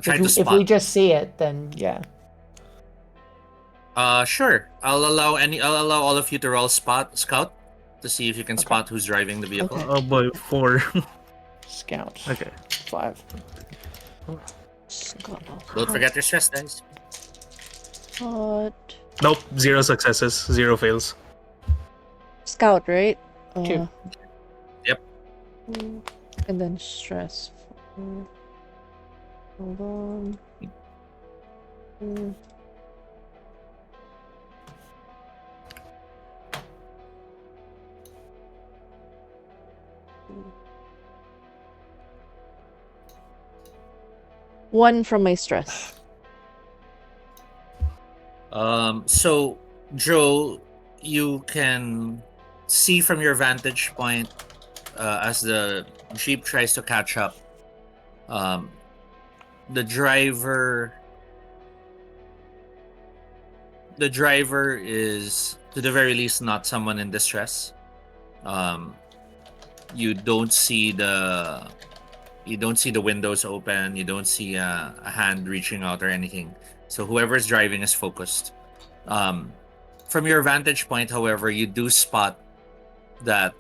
try to If spot? we just see it, then yeah. Sure. I'll allow all of you to roll scout to see if you can spot who's driving the vehicle. Okay. Oh boy, 4. Scout. Okay. 5. Don't forget your stress dice. What? Nope, 0 successes, 0 fails. Scout, right? 2. Yep. And then stress. Hold on. One from my stress. So Joe, you can see from your vantage point as the Jeep tries to catch up. The driver is, to the very least, not someone in distress. You don't see the windows open. You don't see a hand reaching out or anything. So whoever's driving is focused. From your vantage point, however, you do spot that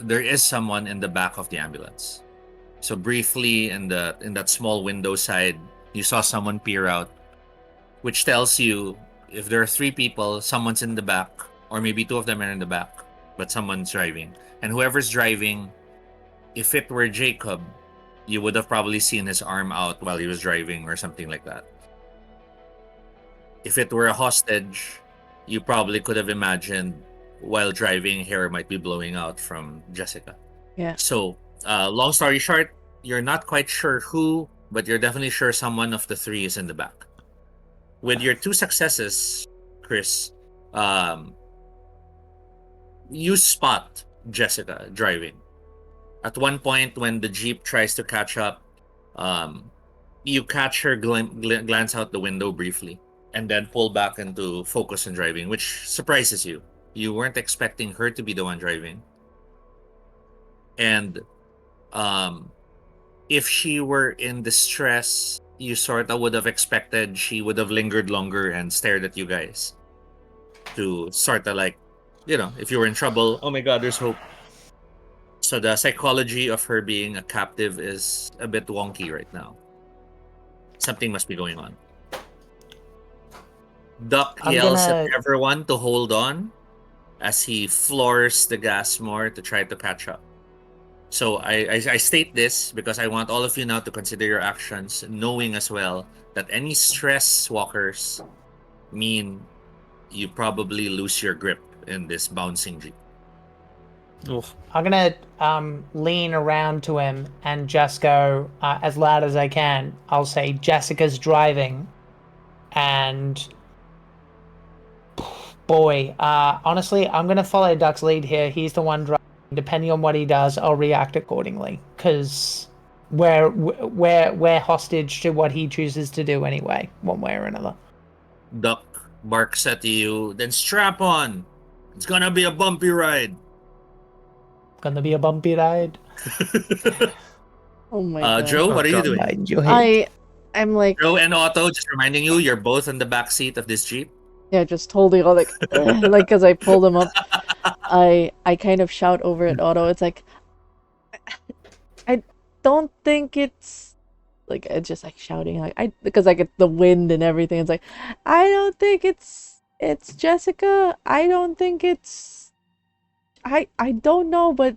there is someone in the back of the ambulance. So briefly, in that small window side, you saw someone peer out, which tells you if there are 3 people, someone's in the back, or maybe 2 of them are in the back, but someone's driving. And whoever's driving, if it were Jacob, you would have probably seen his arm out while he was driving or something like that. If it were a hostage, you probably could have imagined while driving, hair might be blowing out from Jessica. Yeah. So, long story short, you're not quite sure who, but you're definitely sure someone of the 3 is in the back. With your 2 successes, Chris, you spot Jessica driving. At one point, when the Jeep tries to catch up, you catch her glance out the window briefly, and then pull back into focus on driving, which surprises you. You weren't expecting her to be the one driving. And if she were in distress, you sort of would have expected she would have lingered longer and stared at you guys to sort of like, if you were in trouble, oh my god, there's hope. So the psychology of her being a captive is a bit wonky right now. Something must be going on. Duck yells at everyone to hold on as he floors the gas more to try to catch up. So I state this because I want all of you now to consider your actions, knowing as well that any stress walkers mean you probably lose your grip in this bouncing jeep. Oof. I'm gonna lean around to him and just go as loud as I can. I'll say, Jessica's driving, and boy, honestly, I'm gonna follow Duck's lead here. He's the one driving. Depending on what he does, I'll react accordingly, because we're hostage to what he chooses to do anyway, one way or another. Duck barks at you, then strap on. It's gonna be a bumpy ride. Gonna be a bumpy ride. Oh my god. Joe, what are you doing? I'm like, Joe and Otto, just reminding you, you're both in the back seat of this jeep. yeah, just holding on like, like as I pull them up. I kind of shout over at Otto. It's like, I don't think it's like, it's just like shouting like because I get the wind and everything. It's like, I don't think it's Jessica. I don't think it's I don't know, but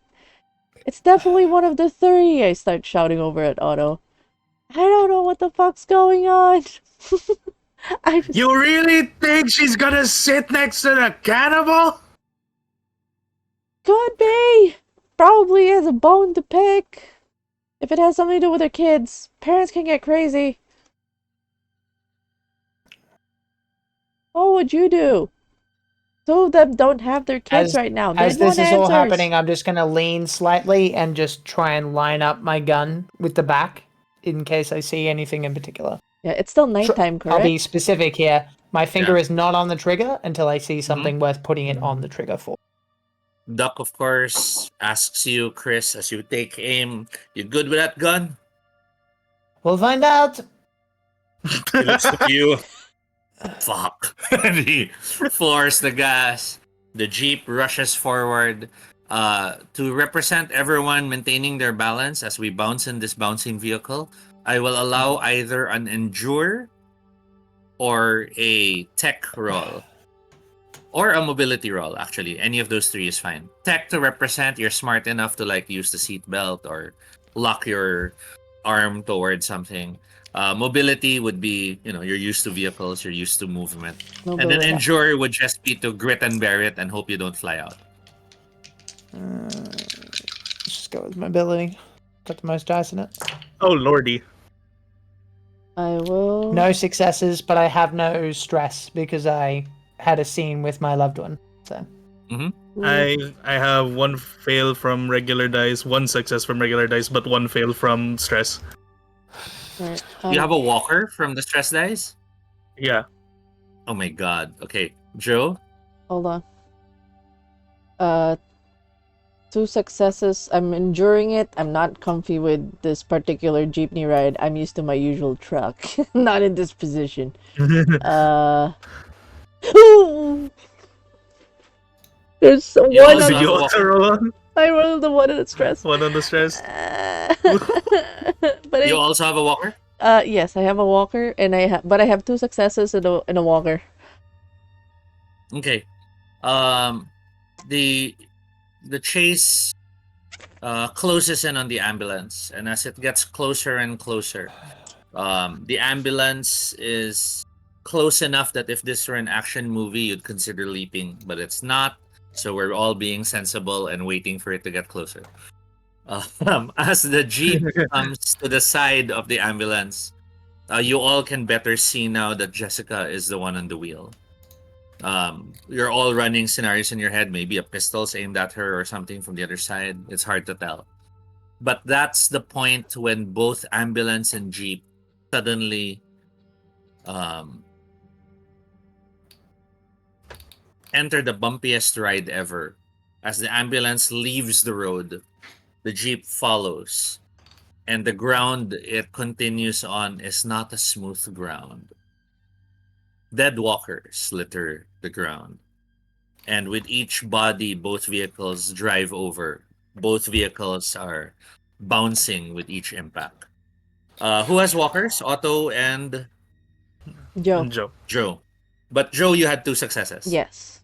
it's definitely one of the three. I start shouting over at Otto. I don't know what the fuck's going on. You really think she's gonna sit next to the cannibal? Could be. Probably has a bone to pick. If it has something to do with her kids, parents can get crazy. What would you do? Two of them don't have their kids right now. As this is all happening, I'm just gonna lean slightly and just try and line up my gun with the back in case I see anything in particular. Yeah, it's still nighttime, correct? I'll be specific here. My finger is not on the trigger until I see something worth putting it on the trigger for. Duck, of course, asks you, Chris, as you take aim, you good with that gun? We'll find out. He looks at you. Fuck. And he floors the gas. The jeep rushes forward to represent everyone maintaining their balance as we bounce in this bouncing vehicle. I will allow either an endure or a tech roll. Or a mobility roll, actually. Any of those three is fine. Tech to represent you're smart enough to like use the seatbelt or lock your arm towards something. Mobility would be, you're used to vehicles, you're used to movement. And then endure would just be to grit and bear it and hope you don't fly out. Let's just go with mobility. Got the most dice in it. Oh lordy. I will. No successes, but I have no stress because I had a scene with my loved one. So I have one fail from regular dice, one success from regular dice, but one fail from stress. Right, you have a walker from the stress dice? Yeah. Oh my god. Okay. Joe? Hold on. 2 successes. I'm enduring it. I'm not comfy with this particular jeepney ride. I'm used to my usual truck. Not in this position. There's one Did you also roll on? I rolled the one on the stress. One on the stress. But you also have a walker? Yes, I have a walker, and I have 2 successes and a walker. Okay. The chase closes in on the ambulance, and as it gets closer and closer, the ambulance is close enough that if this were an action movie, you'd consider leaping, but it's not. So we're all being sensible and waiting for it to get closer. As the jeep comes to the side of the ambulance, you all can better see now that Jessica is the one on the wheel. You're all running scenarios in your head. Maybe a pistol's aimed at her or something from the other side. It's hard to tell. But that's the point when both ambulance and jeep suddenly enter the bumpiest ride ever. As the ambulance leaves the road, the jeep follows, and the ground it continues on is not a smooth ground. Dead walkers litter the ground, and with each body both vehicles drive over, both vehicles are bouncing with each impact. Who has walkers? Otto and Joe. Joe. Joe. But Joe, you had 2 successes. Yes.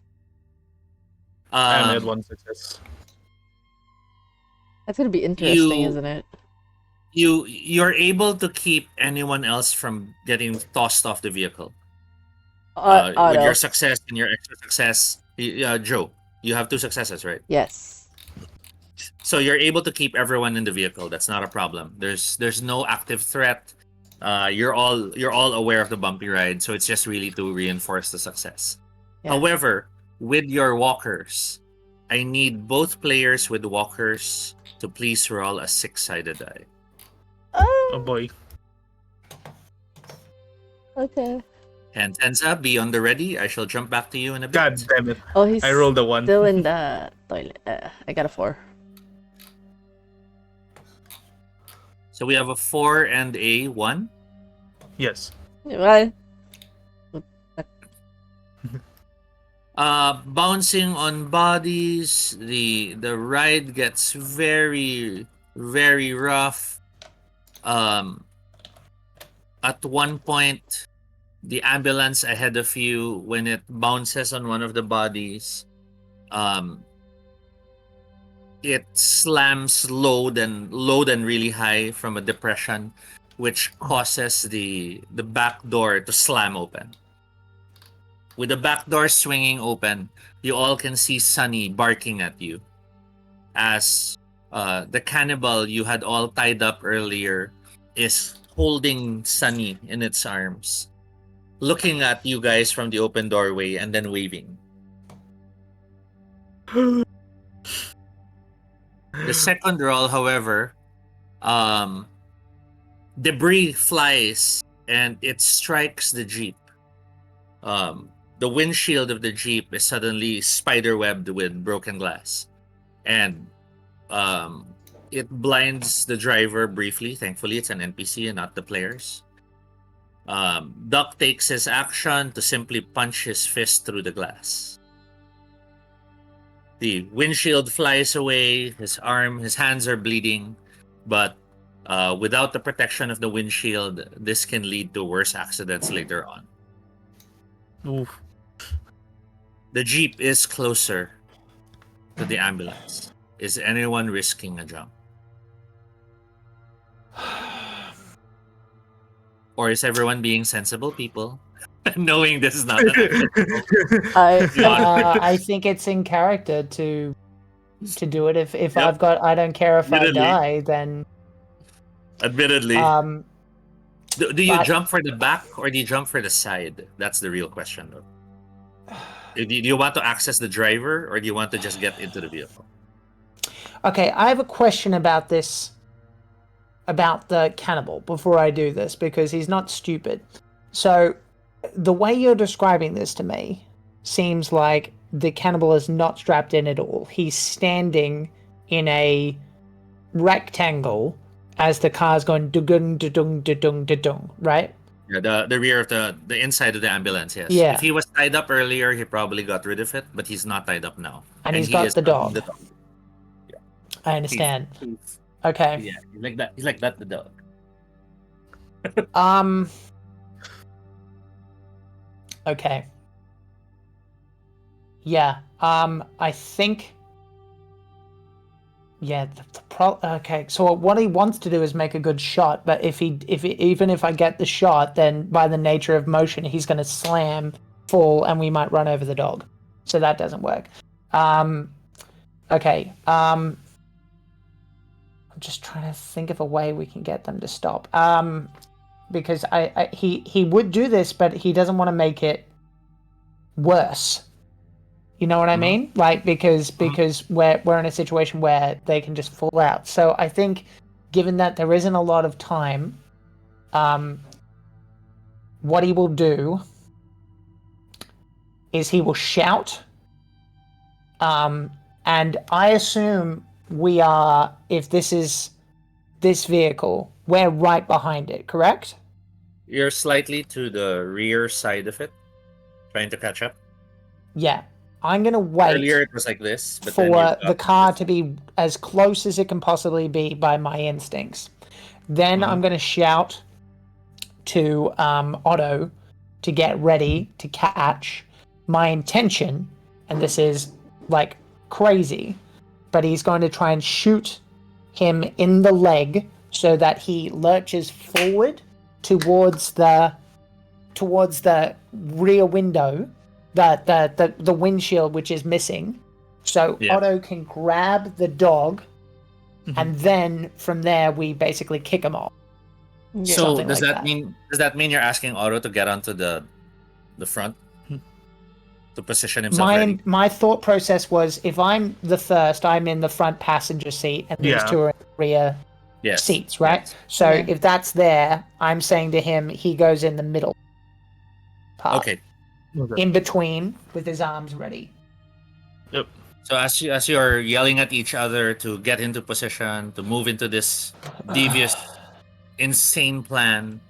I only had Um, 1 success. That's gonna be interesting, you isn't it? you're able to keep anyone else from getting tossed off the vehicle. With your Otto. success and your extra success, Joe, you have 2 successes, right? Yes. So you're able to keep everyone in the vehicle. That's not a problem. There's no active threat. You're all aware of the bumpy ride, so it's just really to reinforce the success. Yeah. However, with your walkers, I need both players with walkers to please roll a 6-sided die. Oh boy. Okay. And Tensa, be on the ready. I shall jump back to you in a bit. God damn it. Oh, he's I rolled a 1. still in the toilet. I got a 4. So we have a 4 and a 1. Yes. What? Bouncing on bodies, the ride gets very, very rough. At one point, the ambulance ahead of you, when it bounces on one of the bodies, it slams load and really high from a depression, which causes the back door to slam open. With the back door swinging open, you all can see Sunny barking at you as the cannibal you had all tied up earlier is holding Sunny in its arms, looking at you guys from the open doorway and then waving. The second roll, however, debris flies and it strikes the Jeep. The windshield of the Jeep is suddenly spiderwebbed with broken glass. And it blinds the driver briefly. Thankfully, it's an NPC and not the players. Duck takes his action to simply punch his fist through the glass. The windshield flies away, his hands are bleeding, but without the protection of the windshield, this can lead to worse accidents later on. Oof. The Jeep is closer to the ambulance. Is anyone risking a jump? Or is everyone being sensible people? Knowing this is not an action. I think it's in character to do it. If Yep. I don't care if I Admittedly. die, then Admittedly. Do you but- jump for the back or do you jump for the side? That's the real question, though. Do you want to access the driver or do you want to just get into the vehicle? Okay, I have a question about this, about the cannibal, before I do this, because he's not stupid. So, the way you're describing this to me seems like the cannibal is not strapped in at all. He's standing in a rectangle as the car's going da-dung, da-dung, da-dung, da-dung, right? Yeah, the rear of the inside of the ambulance, yes. Yeah. If he was tied up earlier, he probably got rid of it, but he's not tied up now. And he's he got is the not dog. I understand. Okay. Yeah, he's like that. He's like that, the dog. Okay. Yeah. I think. Yeah. Okay. So what he wants to do is make a good shot, but even if I get the shot, then by the nature of motion, he's going to slam, fall, and we might run over the dog. So that doesn't work. Okay. I'm just trying to think of a way we can get them to stop. Because he would do this, but he doesn't want to make it worse. You know what I mean? Like because we're in a situation where they can just fall out. So I think, given that there isn't a lot of time, what he will do is he will shout And I assume we are, if this is this vehicle, we're right behind it, correct? You're slightly to the rear side of it, trying to catch up. Yeah. I'm going to wait Earlier it was like this, but then you've for the got car this. to be as close as it can possibly be by my instincts. Then I'm going to shout to Otto to get ready to catch. My intention, and this is like crazy, but he's going to try and shoot him in the leg so that he lurches forward towards the rear window, the windshield which is missing. So Yeah. Otto can grab the dog, and then from there we basically kick him off. So Something does like that mean you're asking Otto to get onto the front to position himself ready? My thought process was, if I'm the first, I'm in the front passenger seat, and these Yeah. two are in the rear Yes. seats, right? Yes. So Yeah. if that's there, I'm saying to him, he goes in the middle part, Okay. in between, with his arms ready. Yep. So as you're yelling at each other to get into position, to move into this devious, insane plan,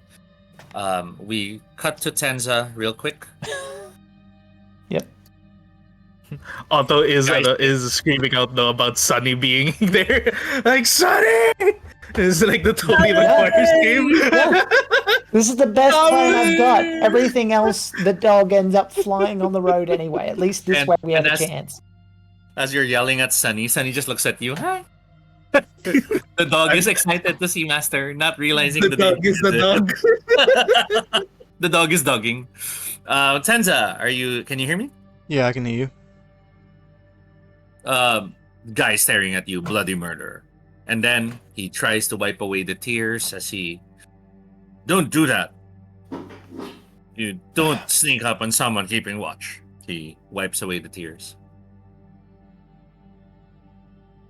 we cut to Tenza real quick. Yep. Otto Guys- is screaming out though about Sunny being there. Like, Sunny! It's like the Toby Maguire scream. Yeah. This is the best plan I've got. Everything else, the dog ends up flying on the road anyway. At least this way we have a chance. As you're yelling at Sunny just looks at you. Hi. The dog is excited to see Master, not realizing The dog is the dog. The dog is dogging. Tenza, can you hear me? Yeah, I can hear you. Guy staring at you, bloody murder. And then he tries to wipe away the tears as he... Don't do that. You don't sneak up on someone keeping watch. He wipes away the tears.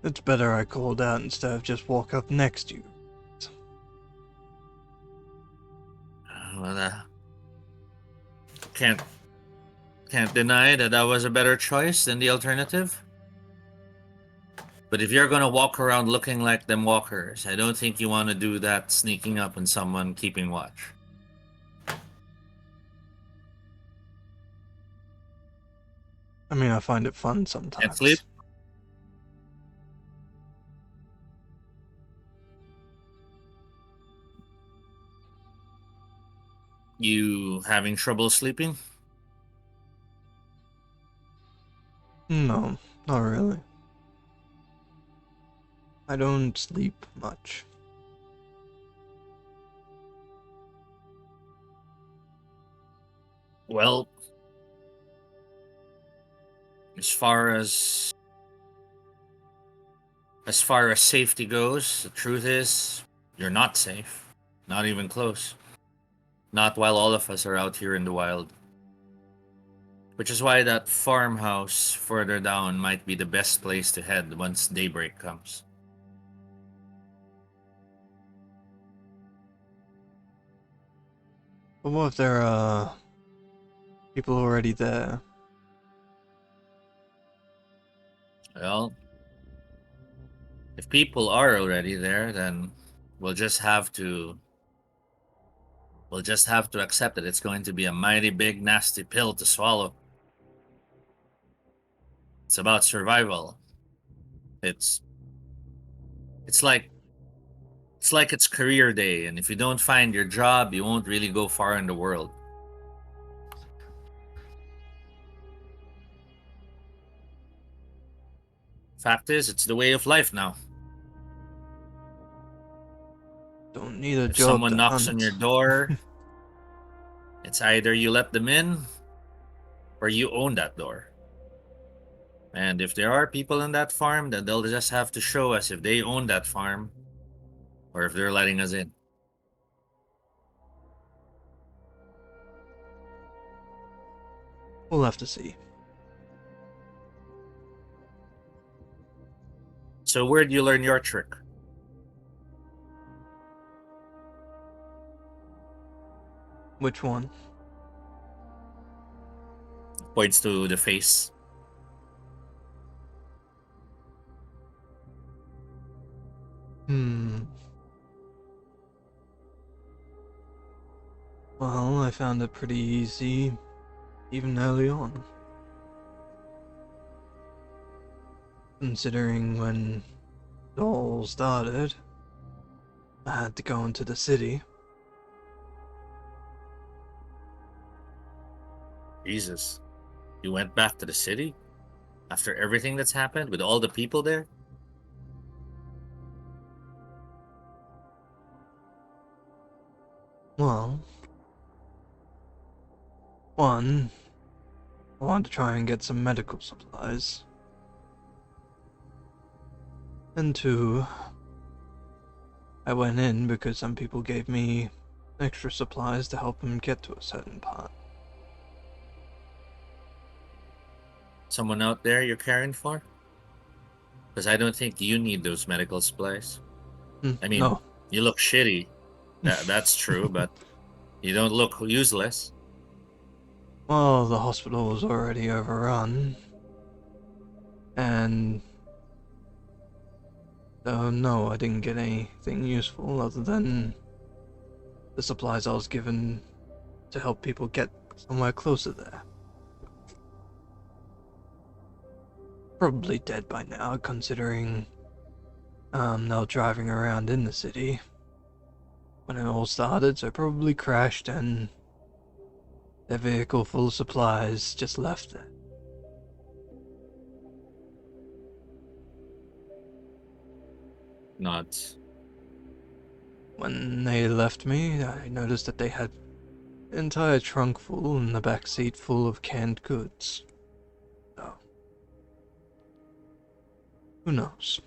It's better I called out instead of just walk up next to you. Well, can't deny that was a better choice than the alternative. But if you're gonna walk around looking like them walkers, I don't think you want to do that sneaking up on someone keeping watch. I mean, I find it fun sometimes. Can't sleep? You having trouble sleeping? No, not really. I don't sleep much. Well, as far as safety goes, the truth is, you're not safe. Not even close. Not while all of us are out here in the wild. Which is why that farmhouse further down might be the best place to head once daybreak comes. But what if there are people already there? Well, if people are already there, then we'll just have to accept that it's going to be a mighty big nasty pill to swallow. It's about survival. It's like it's career day, and if you don't find your job, you won't really go far in the world. Fact is, it's the way of life now. Don't need a If job someone to knocks hunt. on your door, it's either you let them in or you own that door. And if there are people in that farm, then they'll just have to show us if they own that farm or if they're letting us in. We'll have to see. So where'd you learn your trick? Which one? Points to the face. Well, I found it pretty easy, even early on. Considering when it all started, I had to go into the city. Jesus. You went back to the city? After everything that's happened with all the people there? Well, one, I wanted to try and get some medical supplies. And two, I went in because some people gave me extra supplies to help them get to a certain part. Someone out there you're caring for? Because I don't think you need those medical supplies. I mean, No. you look shitty. That's true, but you don't look useless. Well, the hospital was already overrun. And... no, I didn't get anything useful other than the supplies I was given to help people get somewhere closer there. Probably dead by now, considering they were driving around in the city when it all started, so probably crashed and their vehicle full of supplies just left there. Not. When they left me, I noticed that they had an entire trunk full and the back seat full of canned goods. So, who knows?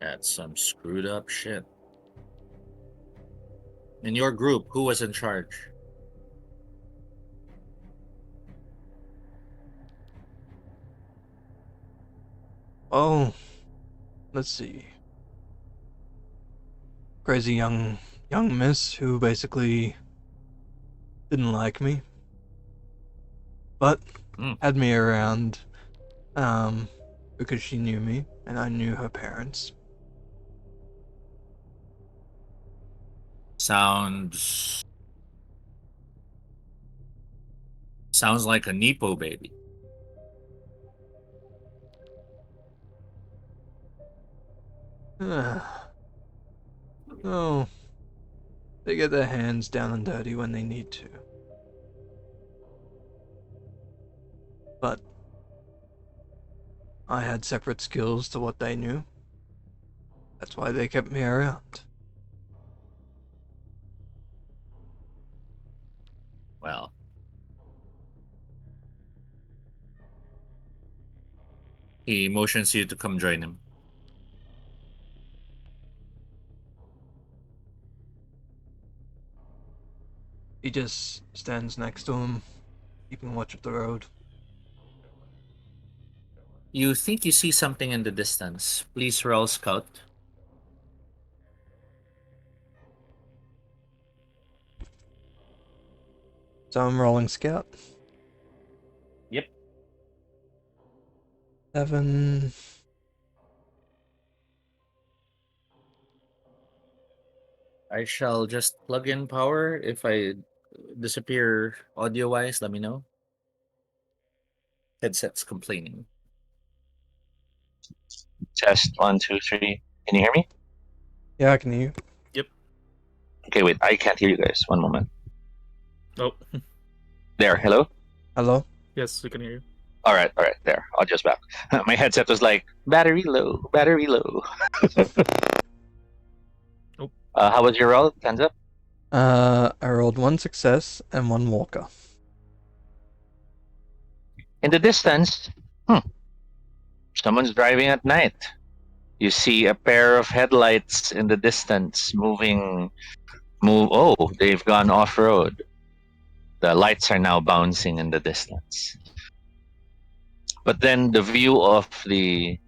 That's some screwed up shit. In your group, who was in charge? Oh, let's see. Crazy young miss who basically didn't like me, but had me around because she knew me and I knew her parents. Sounds like a Nepo baby. Oh, they get their hands down and dirty when they need to. But I had separate skills to what they knew. That's why they kept me around. Well. He motions you to come join him. He just stands next to him, keeping watch of the road. You think you see something in the distance. Please roll scout. So I'm rolling scout. Yep. 7. I shall just plug in power. If I disappear audio-wise, let me know. Headset's complaining. Test 1, 2, 3. Can you hear me? Yeah, I can hear you. Yep. Okay, wait. I can't hear you guys. One moment. Oh. There. Hello? Hello? Yes, we can hear you. All right. There. I'll just back. My headset was like, battery low. Oh. How was your roll? Hands up. I rolled 1 success and 1 walker. In the distance, someone's driving at night. You see a pair of headlights in the distance moving. Oh, they've gone off-road. The lights are now bouncing in the distance. But then the view of the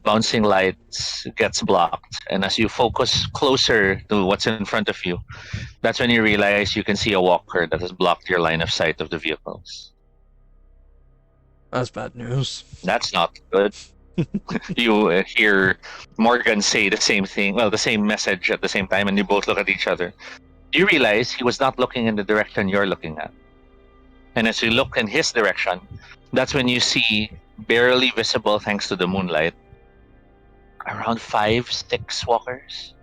bouncing lights gets blocked. And as you focus closer to what's in front of you, that's when you realize you can see a walker that has blocked your line of sight of the vehicles. That's bad news. That's not good. You hear Morgan say the same thing, well, the same message at the same time, and you both look at each other. You realize he was not looking in the direction you're looking at. And as you look in his direction, that's when you see, barely visible thanks to the moonlight, around 5-6 walkers.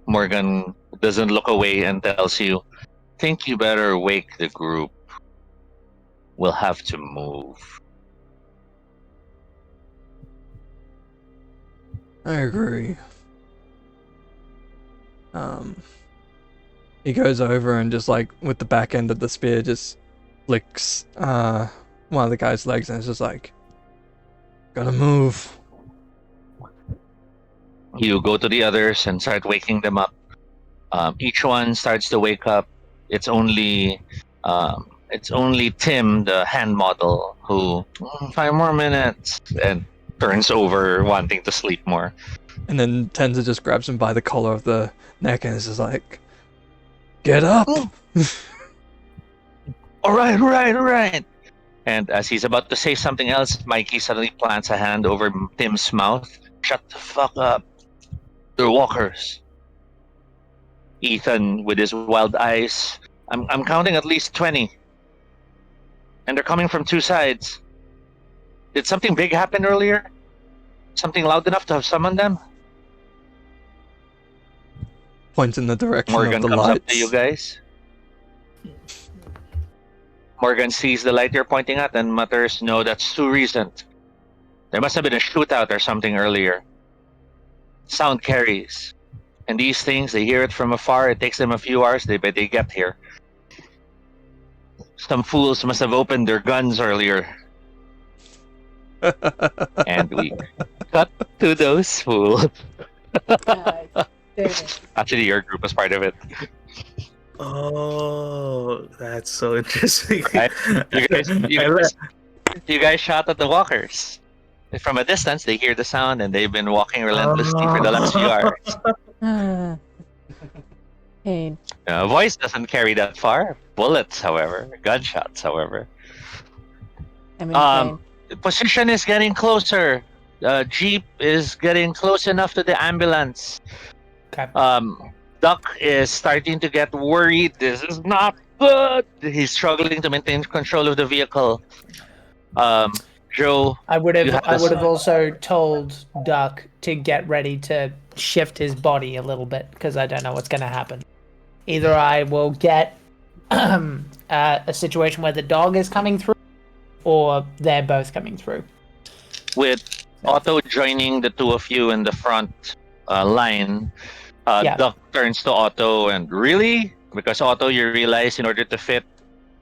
Morgan doesn't look away and tells you, think you better wake the group. We'll have to move. I agree. He goes over and just like with the back end of the spear just flicks one of the guy's legs and it's just like, gotta move. You go to the others and start waking them up. Each one starts to wake up. It's only Tim, the hand model, who 5 more minutes and turns over, wanting to sleep more. And then Tenza just grabs him by the collar of the neck and is just like, get up! All right. And as he's about to say something else, Mikey suddenly plants a hand over Tim's mouth. Shut the fuck up. They're walkers. Ethan, with his wild eyes, I'm counting at least 20. And they're coming from 2 sides. Did something big happen earlier? Something loud enough to have summoned them? Points in the direction Morgan of the comes lights. up to you guys. Morgan sees the light you're pointing at and mutters, no, that's too recent. There must have been a shootout or something earlier. Sound carries. And these things, they hear it from afar. It takes them a few hours, but they get here. Some fools must have opened their guns earlier. And we cut to those fools. Actually, your group was part of it. Oh, that's so interesting. Right? You guys shot at the walkers. From a distance, they hear the sound, and they've been walking relentlessly for the last few hours. Pain. Voice doesn't carry that far. Bullets, however. Gunshots, however. I'm in pain. The position is getting closer. Jeep is getting close enough to the ambulance. Okay. Duck is starting to get worried. This is not good. He's struggling to maintain control of the vehicle. Joe, I would have also told Duck to get ready to shift his body a little bit because I don't know what's going to happen. Either I will get a situation where the dog is coming through, or they're both coming through. With Otto joining the two of you in the front line, Duck turns to Otto and really, because Otto, you realize in order to fit,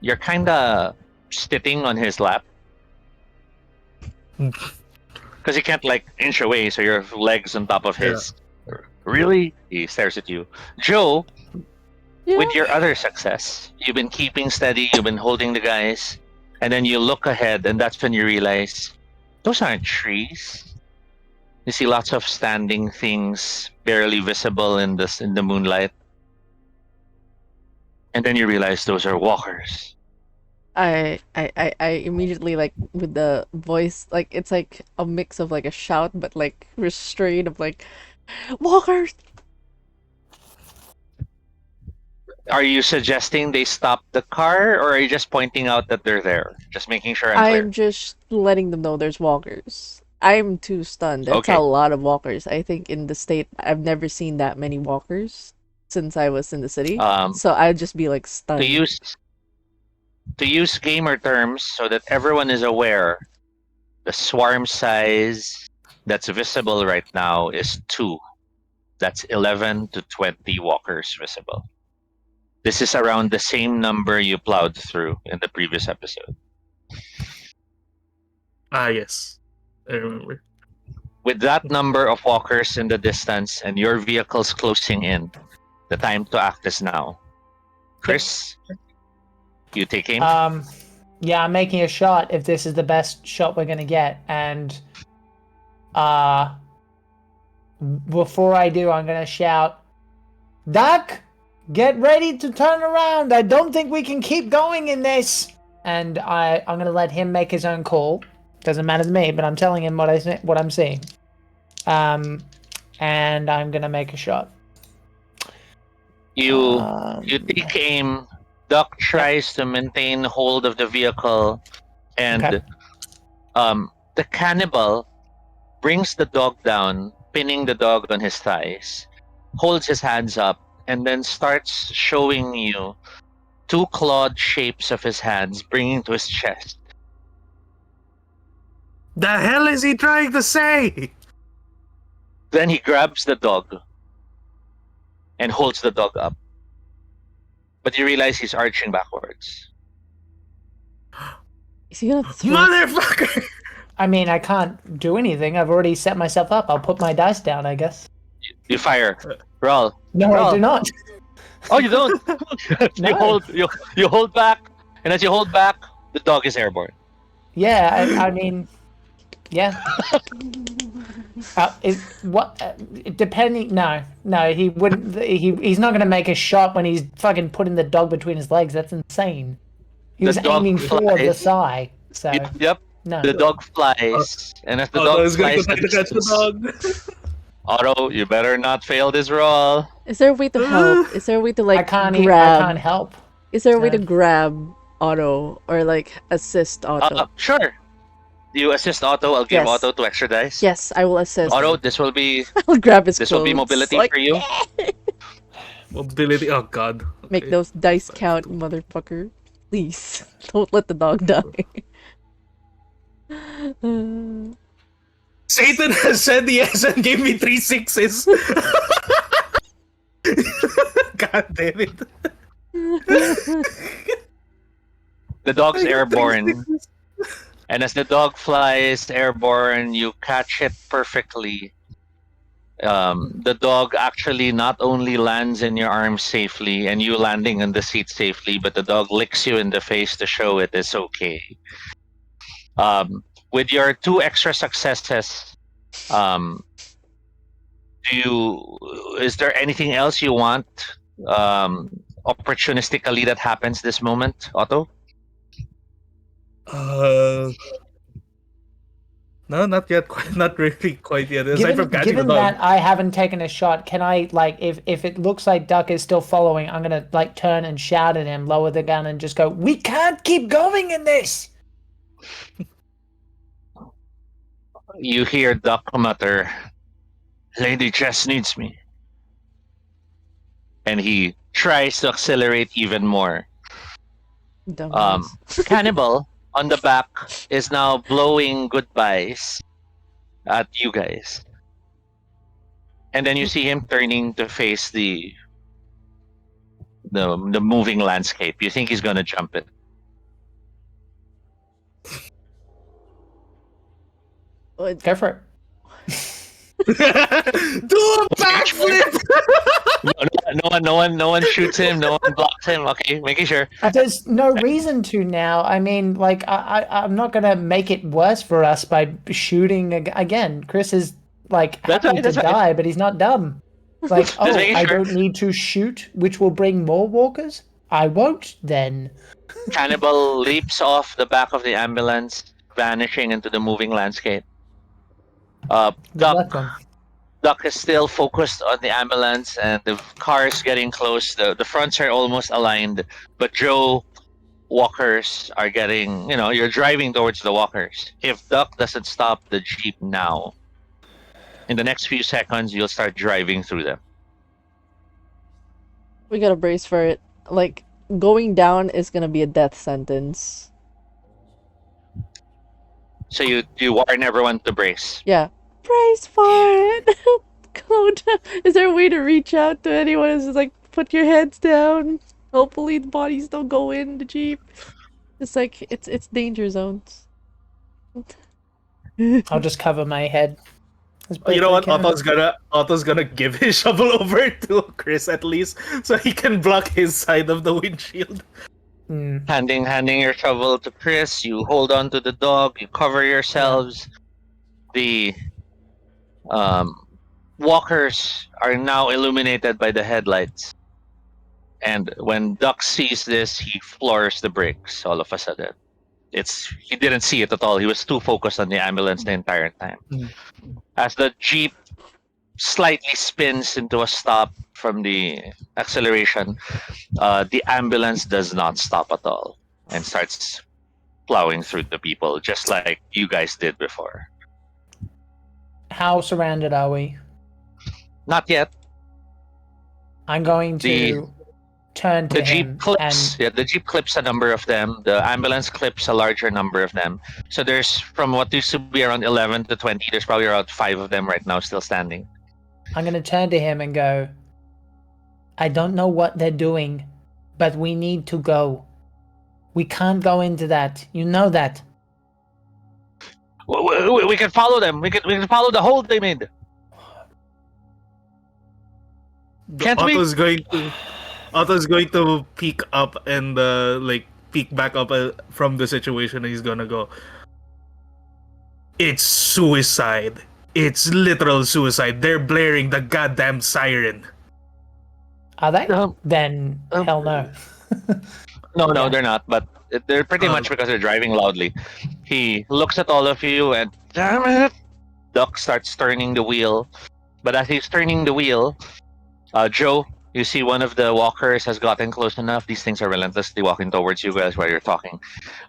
you're kind of sitting on his lap. Because you can't inch away, so your legs on top of his. Really? He stares at you. Joe, with your other success, you've been keeping steady, you've been holding the guys, and then you look ahead, and that's when you realize those aren't trees. You see lots of standing things, barely visible in the moonlight, and then you realize those are walkers. I immediately with the voice it's like a mix of a shout but restrained of walkers. Are you suggesting they stop the car, or are you just pointing out that they're there? Just making sure I'm clear. I'm just letting them know there's walkers. I'm too stunned. That's Okay. a lot of walkers. I think in the state I've never seen that many walkers since I was in the city. So I'd just be stunned. To use gamer terms so that everyone is aware, the swarm size that's visible right now is 2. That's 11 to 20 walkers visible. This is around the same number you plowed through in the previous episode. Yes. I remember. With that number of walkers in the distance and your vehicles closing in, the time to act is now. Chris, you take aim? Yeah, I'm making a shot if this is the best shot we're gonna get, and before I do, I'm gonna shout, Duck, get ready to turn around. I don't think we can keep going in this. and I'm gonna let him make his own call. Doesn't matter to me, but I'm telling him what I'm seeing. And I'm gonna make a shot. You take aim. Duck tries to maintain hold of the vehicle, and Okay. the cannibal brings the dog down, pinning the dog on his thighs, holds his hands up, and then starts showing you two clawed shapes of his hands, bringing to his chest. The hell is he trying to say? Then he grabs the dog and holds the dog up. But you realize he's arching backwards. Is he gonna throw? Motherfucker! I mean, I can't do anything. I've already set myself up. I'll put my dice down, I guess. You fire. Roll. No, Roll. I do not. Oh, you don't? No. You hold back, and as you hold back, the dog is airborne. Yeah, I mean, yeah. Depending. No, he wouldn't. He's not gonna make a shot when he's fucking putting the dog between his legs. That's insane. He was aiming for the thigh. So Yep. no. The dog flies, and as the Otto dog is going flies, to try to catch the dog. Otto, you better not fail this roll. Is there a way to help? Is there a way to like I can't help. Is there a way to grab Otto or like assist Otto? Sure. You assist Otto. I'll give Yes. Otto 2 extra dice. Yes, I will assist. Otto, this will be. I'll grab his This will be clothes, mobility like, for you. Mobility. Oh god. Make Okay. those dice count, motherfucker. Please. Don't let the dog die. Satan has said yes and gave me 3 6s. God damn it. The dog's airborne. And as the dog flies airborne, you catch it perfectly. The dog actually not only lands in your arms safely and you landing in the seat safely, but the dog licks you in the face to show it is okay. With your 2 extra successes, is there anything else you want opportunistically that happens this moment, Otto? No, not yet. Not really quite yet. Aside from catching Given the dog. that I haven't taken a shot, can I like if it looks like Duck is still following, I'm gonna like turn and shout at him, lower the gun, and just go, "We can't keep going in this." You hear Duck mutter, "Lady Jess needs me." And he tries to accelerate even more. Cannibal on the back is now blowing goodbyes at you guys. And then you see him turning to face the moving landscape. You think he's gonna jump it. Go for it. Do a backflip! No one shoots him. No one blocks him. Okay, making sure. There's no reason to now. I mean, like, I'm not gonna make it worse for us by shooting again. Chris is like happy to die, but he's not dumb. Like, oh, I don't need to shoot, which will bring more walkers. I won't then. Cannibal leaps off the back of the ambulance, vanishing into the moving landscape. Duck is still focused on the ambulance, and the car is getting close. The fronts are almost aligned, but Joe walkers are getting. You're driving towards the walkers. If Duck doesn't stop the Jeep now, in the next few seconds, you'll start driving through them. We gotta brace for it. Like, going down is gonna be a death sentence. So you warn everyone to brace. Yeah. Brace for it! Go down. Is there a way to reach out to anyone? Is it like, put your heads down? Hopefully the bodies don't go in the Jeep. It's like, it's danger zones. I'll just cover my head. You know what? Otto's gonna give his shovel over to Chris at least, so he can block his side of the windshield. Handing your shovel to Chris, you hold on to the dog, you cover yourselves. The walkers are now illuminated by the headlights. And when Duck sees this, he floors the brakes all of a sudden. He didn't see it at all. He was too focused on the ambulance the entire time. As the Jeep slightly spins into a stop from the acceleration, the ambulance does not stop at all and starts plowing through the people, just like you guys did before. How surrounded are we? Not yet. I'm going to turn to The him Jeep clips. and Yeah, the Jeep clips a number of them. The ambulance clips a larger number of them. So there's, from what used to be around 11 to 20, there's probably around 5 of them right now still standing. I'm going to turn to him and go, I don't know what they're doing, but we need to go. We can't go into that. You know that. We can follow them. We can follow the hole they made. Can't we? Otto's going to peek up and peek back up from the situation. And he's gonna go. It's suicide. It's literal suicide. They're blaring the goddamn siren. Are they? Then hell no. No, they're not. But they're pretty much because they're driving loudly. He looks at all of you and, damn it! Duck starts turning the wheel. But as he's turning the wheel, Joe, you see one of the walkers has gotten close enough. These things are relentlessly walking towards you guys while you're talking.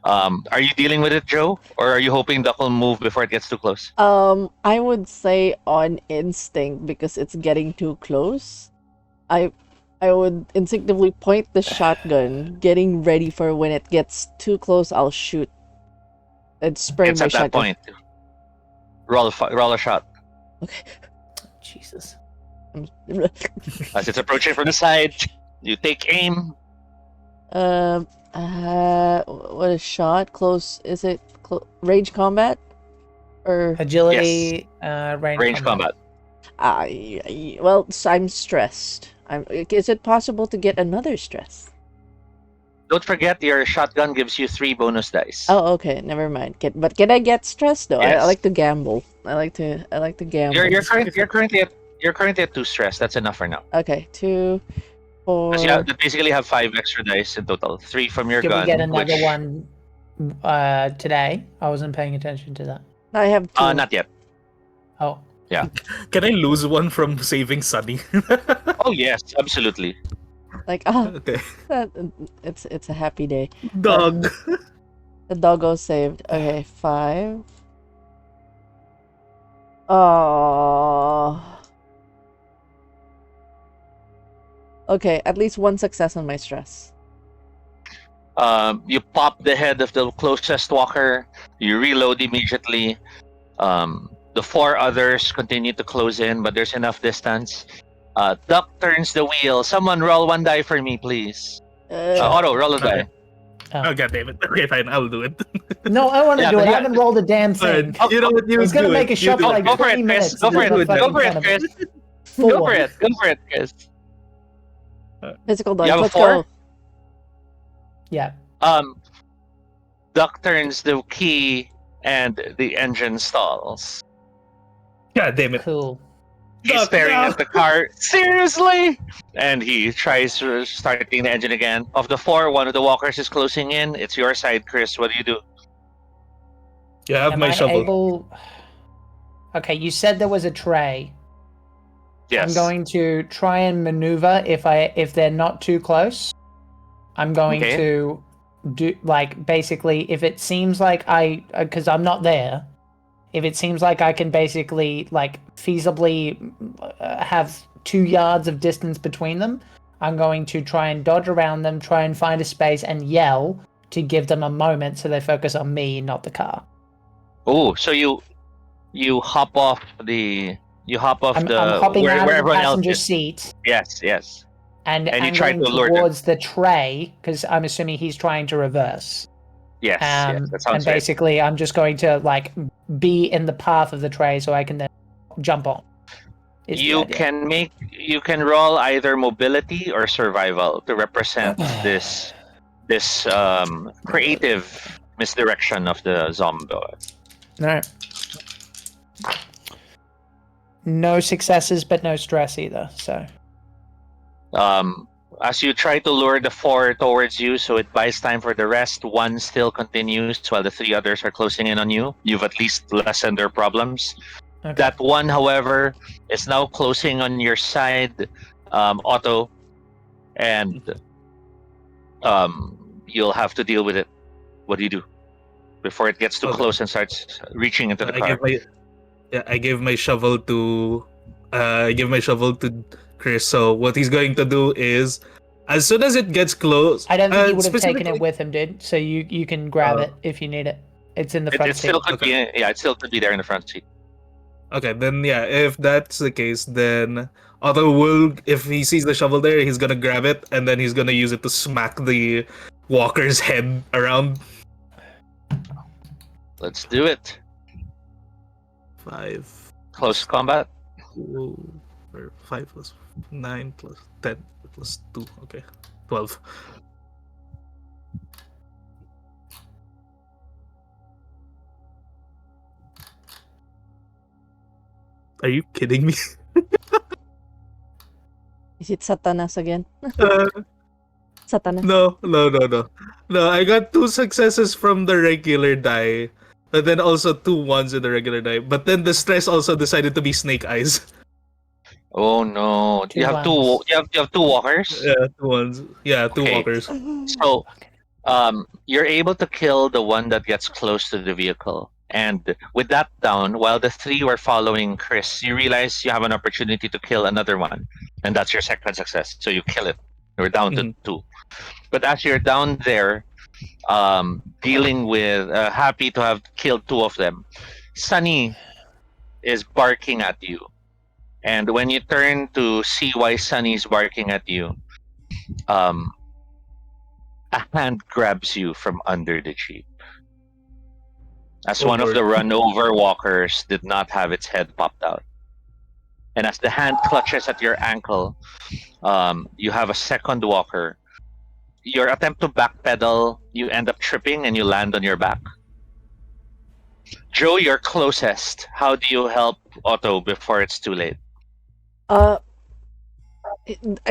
Are you dealing with it, Joe? Or are you hoping Duck will move before it gets too close? I would say on instinct because it's getting too close. I would instinctively point the shotgun, getting ready for when it gets too close, I'll shoot. And spray It's my at that shotgun. point. Roll a shot. Okay. Jesus. As it's approaching from the side, you take aim. What a shot? Close? Is it range combat? Or agility? Yes. Range combat. Well, I'm stressed. Is it possible to get another stress? Don't forget your shotgun gives you 3 bonus dice. Oh, okay. Never mind. But can I get stressed though? Yes. I like to gamble. I like to gamble. You're currently at 2 stress. That's enough for now. Okay, 2, 4. Because you basically have 5 extra dice in total. 3 from your Did gun. we get another one today? I wasn't paying attention to that. I have 2. Not yet. Oh. Yeah. Can I lose one from saving Sunny? Oh yes, absolutely. Like okay. It's a happy day. Dog. The doggo saved. Okay, 5. Oh. Okay, at least 1 success on my stress. You pop the head of the closest walker. You reload immediately. The 4 others continue to close in, but there's enough distance. Duck turns the wheel. Someone roll 1 die for me, please. Otto, roll a die. Oh, god damn it. Okay, fine, I'll do it. No, I want to do it. I haven't rolled a damn thing. You know what? You He's gonna do make it. a shot for like Go for 20 it, minutes. Chris. Go for it. Go for it, Chris. Go for it. Go for it, Chris. Physical dice. You have a Let's 4? go. Yeah. Duck turns the key and the engine stalls. God damn it. Cool. He's staring at the car. Seriously? And he tries starting the engine again. Of the 4, one of the walkers is closing in. It's your side, Chris. What do you do? You have Am my I shovel. able... Okay, you said there was a tray. Yes. I'm going to try and maneuver if they're not too close. I'm going to do basically if it seems like because I'm not there. If it seems like I can basically feasibly have 2 yards of distance between them, I'm going to try and dodge around them, try and find a space and yell to give them a moment so they focus on me, not the car. Oh, so you hop off the I'm hopping out of the passenger is. seat. Yes. And you try to lure towards the tray because I'm assuming he's trying to reverse. Yes, that sounds and basically I'm just going to be in the path of the tray so I can then jump on. You can roll either mobility or survival to represent this creative misdirection of the zombie. No. No successes, but no stress either. So. as you try to lure the 4 towards you, so it buys time for the rest, 1 still continues while the 3 others are closing in on you. You've at least lessened their problems. Okay. That 1, however, is now closing on your side, Otto, and you'll have to deal with it. What do you do before it gets too Okay. close and starts reaching into the car? I gave my shovel to Chris. So what he's going to do is, as soon as it gets close, I don't think he would have taken specifically- it with him, dude. So you can grab it if you need it. It's in the front It seat. still could be, it still could be there in the front seat. Okay, then yeah, if that's the case, then Otto will, if he sees the shovel there, he's gonna grab it and then he's gonna use it to smack the walker's head around. Let's do it. 5. Close combat. 5 plus 9 plus 10 plus 2. Okay, 12. Are you kidding me? Is it Satanas again? Uh, Satanas. No. No, I got 2 successes from the regular die, but then also 2 ones in the regular die. But then the stress also decided to be snake eyes. Oh no! Two You have ones. you have 2 walkers. Yeah, 2 ones. Yeah, 2 Okay. walkers. So, you're able to kill the one that gets close to the vehicle, and with that down, while the 3 were following Chris, you realize you have an opportunity to kill another one, and that's your second success. So you kill it. You're down to 2. But as you're down there, dealing with, happy to have killed 2 of them, Sunny is barking at you. And when you turn to see why Sunny's barking at you, a hand grabs you from under the jeep. As one of the run over walkers did not have its head popped out. And as the hand clutches at your ankle, you have a second walker. Your attempt to backpedal, you end up tripping and you land on your back. Joe, you're closest. How do you help Otto before it's too late?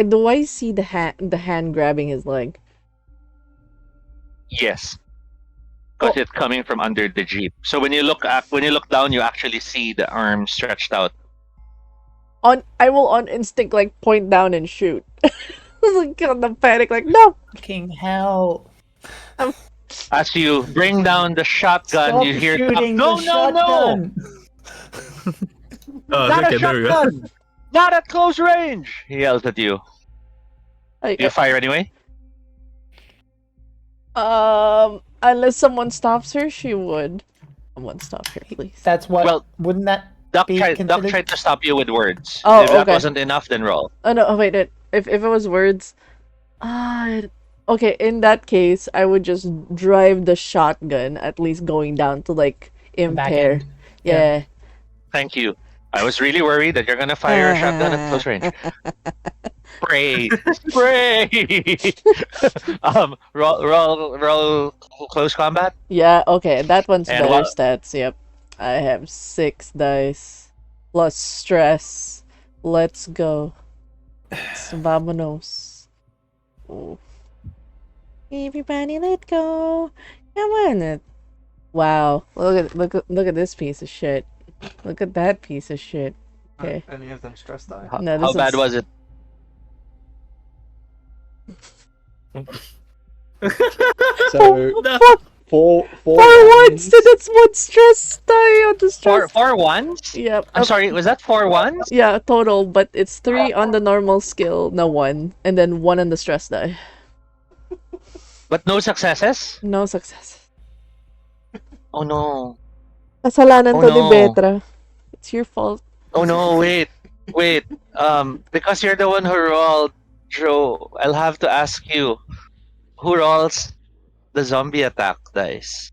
Do I see the hand grabbing his leg? Yes. Because it's coming from under the jeep. So when you look down, you actually see the arm stretched out. I will on instinct like point down and shoot. Like on the panic, like no. Fucking hell! As you bring down the shotgun, Stop you hear shooting no, the no, no! shotgun! Not okay, a there we go. shotgun! Not at close range! He yells at you. You fire anyway? Unless someone stops her, she would. Someone stop her, please. That's what. Well, wouldn't that Duck be tried considered? to stop you with words. Oh, if that okay. wasn't enough, then roll. Oh no! Wait. If it was words, okay. In that case, I would just drive the shotgun, at least going down to like impair. end. Yeah. Thank you. I was really worried that you're gonna fire a shotgun at close range. Spray! Roll close combat. Yeah. Okay. That one's And better what- stats. Yep. I have 6 dice plus stress. Let's go. Vamonos. Oh. Everybody, let go. Come on. Wow. Look at this piece of shit. Look at that piece of shit. Okay. Any of them stress die? No, How this bad is- was it? So four ones, then it's 1 stress die on the stress. Four ones? Yeah. I'm sorry, was that 4 ones? Yeah, total, but it's 3 on the normal skill, no 1, and then 1 on the stress die. But no successes? No success. Oh no. Kasalanan Oh, to ni no. Betra. It's your fault. Oh no, wait. Because you're the one who rolled, Joe, I'll have to ask you, who rolls the zombie attack dice?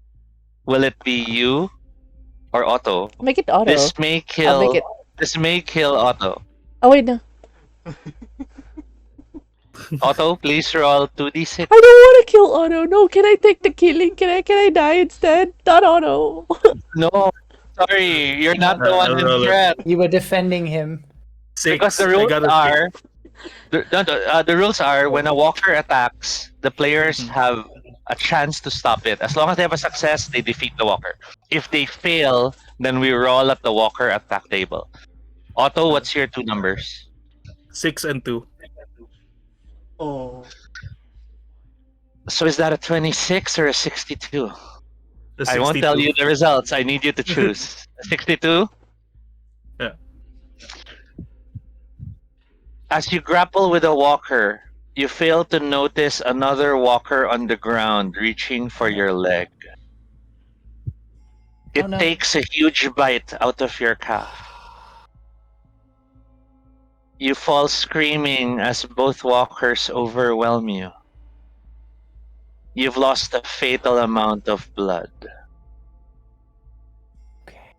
Will it be you or Otto? Make it auto. This may I'll make kill. it. This may kill Otto. Oh wait, no. Otto, please roll 2d6. I don't want to kill Otto. No, can I take the killing? Can I die instead? Not Otto. No, sorry, you're not the one in roll it. threat. You were defending him. 6. Because the I rules got a are The rules are when a walker attacks, the players have a chance to stop it. As long as they have a success, they defeat the walker. If they fail, then we roll at the walker attack table. Otto, what's your two numbers? 6 and 2. Oh. So is that a 26 or a 62? The I won't tell 62. you the results. I need you to choose. 62? Yeah. As you grapple with a walker, you fail to notice another walker on the ground reaching for your leg. It Oh, no. takes a huge bite out of your calf. You fall screaming as both walkers overwhelm you. You've lost a fatal amount of blood. Okay.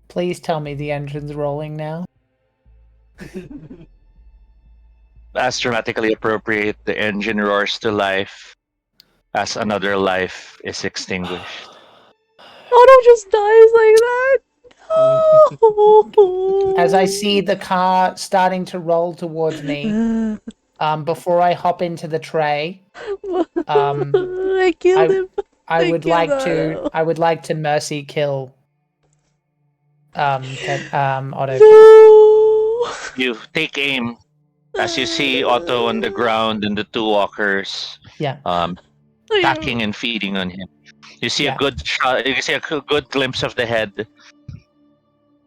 Please tell me the engine's rolling now. As dramatically appropriate, the engine roars to life as another life is extinguished. Otto just dies like that. No. As I see the car starting to roll towards me, before I hop into the tray, I killed him. I would killed like Otto. to mercy kill Otto. No. You take aim as you see Otto on the ground and the two walkers Yeah. attacking and feeding on him. You see a good shot. You see a good glimpse of the head.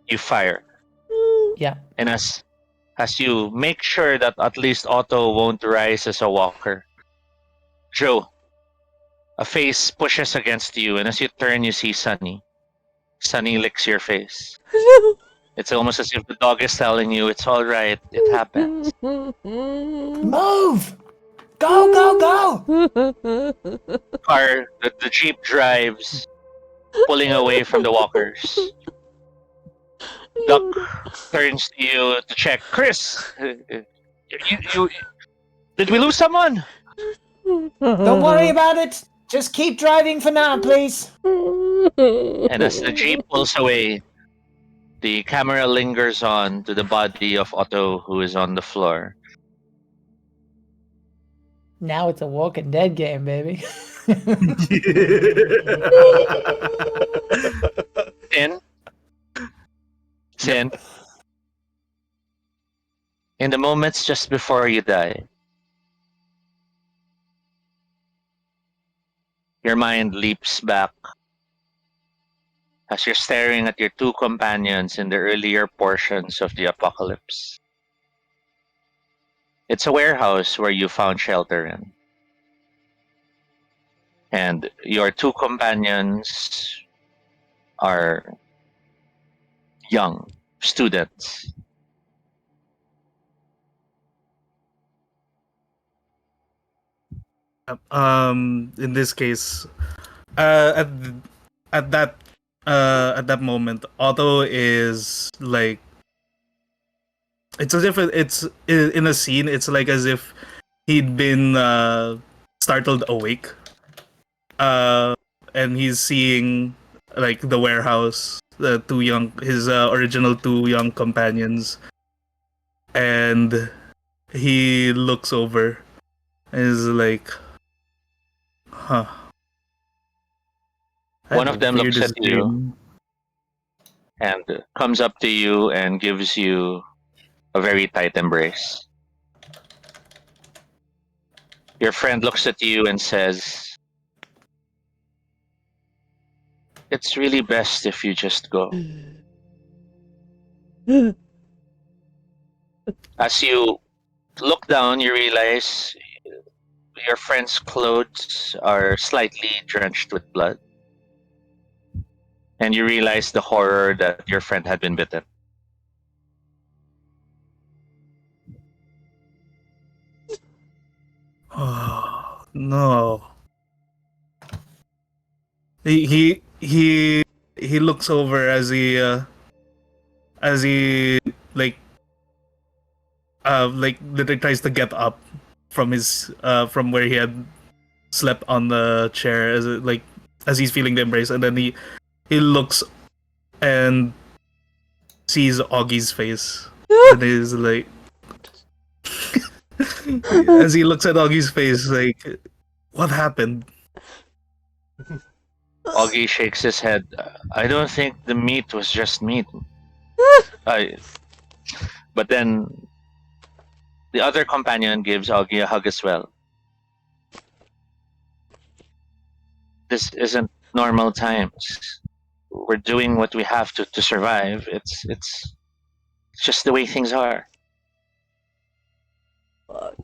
You fire. Yeah. And as you make sure that at least Otto won't rise as a walker, Joe, a face pushes against you, and as you turn, you see Sunny. Sunny licks your face. It's almost as if the dog is telling you it's all right. It happens. Move! Go, go, go! The jeep drives, pulling away from the walkers. Duck turns to you to check. Chris, did we lose someone? Don't worry about it. Just keep driving for now, please. And as the jeep pulls away, the camera lingers on to the body of Otto, who is on the floor. Now it's a Walking Dead game, baby. Sin. In the moments just before you die, your mind leaps back as you're staring at your two companions in the earlier portions of the apocalypse. It's a warehouse where you found shelter in. And your two companions are young students. In this case, at that moment, Otto is like, it's as if it's in a scene. It's like as if he'd been startled awake, and he's seeing like the warehouse, his original two young companions, and he looks over and is like, huh. One of them looks at you and comes up to you and gives you a very tight embrace. Your friend looks at you and says, "It's really best if you just go." As you look down, you realize your friend's clothes are slightly drenched with blood. And you realize the horror that your friend had been bitten. Oh no. He looks over as he literally tries to get up from his from where he had slept on the chair, as he's feeling the embrace, and then he looks and sees Augie's face. And is like, as he looks at Augie's face, like, what happened? Augie shakes his head. I don't think the meat was just meat. But then the other companion gives Augie a hug as well. This isn't normal times. We're doing what we have to survive. It's just the way things are. Fuck.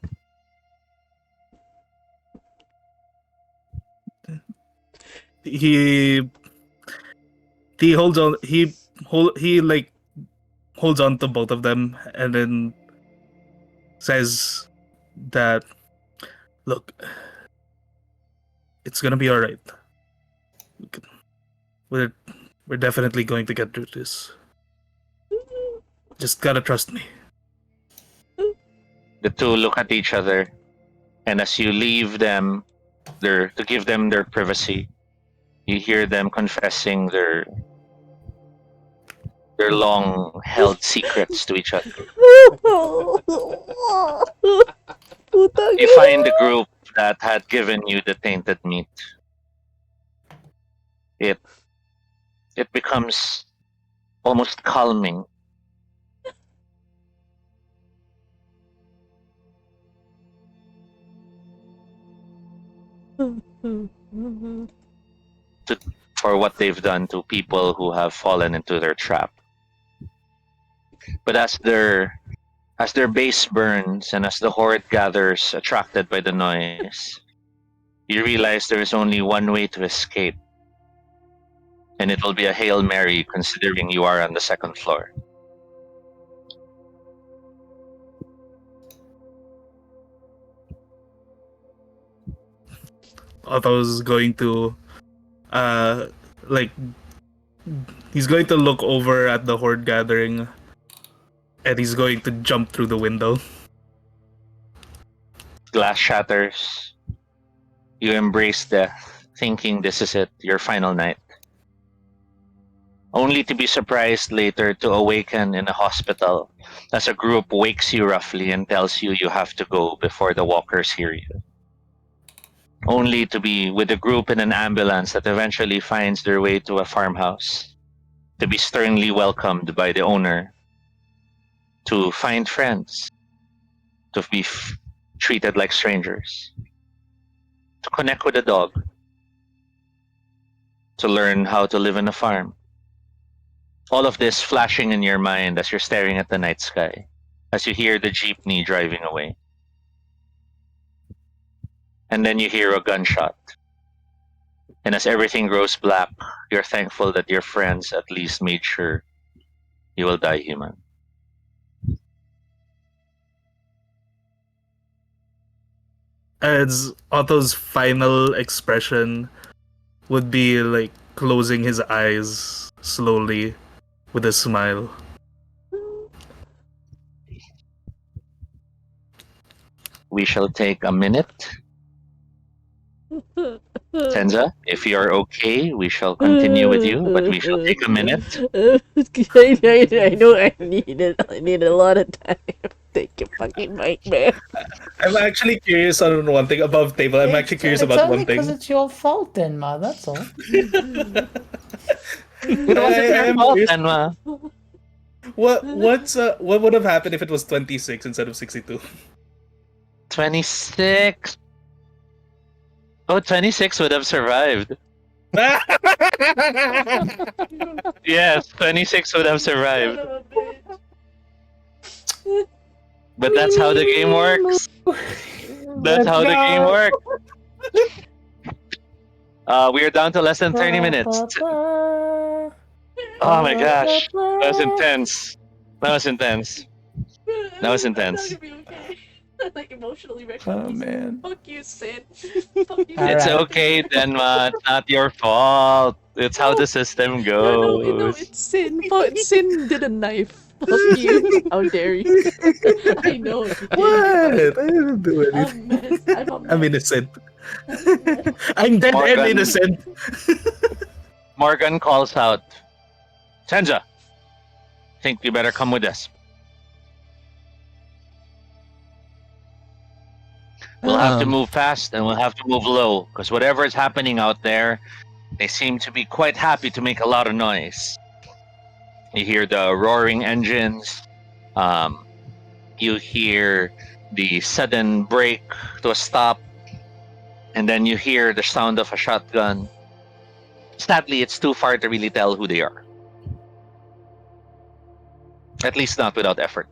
He holds on. He like holds on to both of them and then says that, look, it's gonna be all right. We're definitely going to get through this. Just gotta trust me. The two look at each other, and as you leave them, to give them their privacy, you hear them confessing their long-held secrets to each other. You find the group that had given you the tainted meat. It becomes almost calming. For what they've done to people who have fallen into their trap. But as their base burns and as the horde gathers attracted by the noise, you realize there is only one way to escape. And it will be a Hail Mary considering you are on the second floor. Otto's going to he's going to look over at the horde gathering and he's going to jump through the window. Glass shatters. You embrace death, thinking this is it, your final night. Only to be surprised later to awaken in a hospital as a group wakes you roughly and tells you you have to go before the walkers hear you. Only to be with a group in an ambulance that eventually finds their way to a farmhouse, to be sternly welcomed by the owner, to find friends, to be treated like strangers, to connect with a dog, to learn how to live in a farm. All of this flashing in your mind as you're staring at the night sky, as you hear the jeepney driving away. And then you hear a gunshot. And as everything grows black, you're thankful that your friends at least made sure you will die human. As Otto's final expression would be like closing his eyes slowly with a smile. We shall take a minute. Tenza, if you're okay, we shall continue with you, but we shall take a minute. I know I need a lot of time. Take your fucking mic, man. I'm actually curious on one thing above table. I'm actually curious about one thing. It's it's your fault, Denma. That's all. It wasn't your fault, Denma. What would have happened if it was 26 instead of 62? 26. Oh, 26 would have survived. Yes, 26 would have survived. But that's how the game works. That's how the game works. We are down to less than 30 minutes. Oh my gosh. That was intense. That was intense. That was intense. Like emotionally wrecked. Oh man. Fuck you, Sin. It's okay, Denma. It's not your fault. It's how the system goes. No, it's Sin. Sin did a knife. Fuck you. How dare you? I know. What? I didn't do anything. I'm innocent. I'm dead and innocent. Morgan calls out, Tenza, think you better come with us. We'll have to move fast and we'll have to move low, because whatever is happening out there, they seem to be quite happy to make a lot of noise. You hear the roaring engines. You hear the sudden brake to a stop. And then you hear the sound of a shotgun. Sadly, it's too far to really tell who they are. At least not without effort.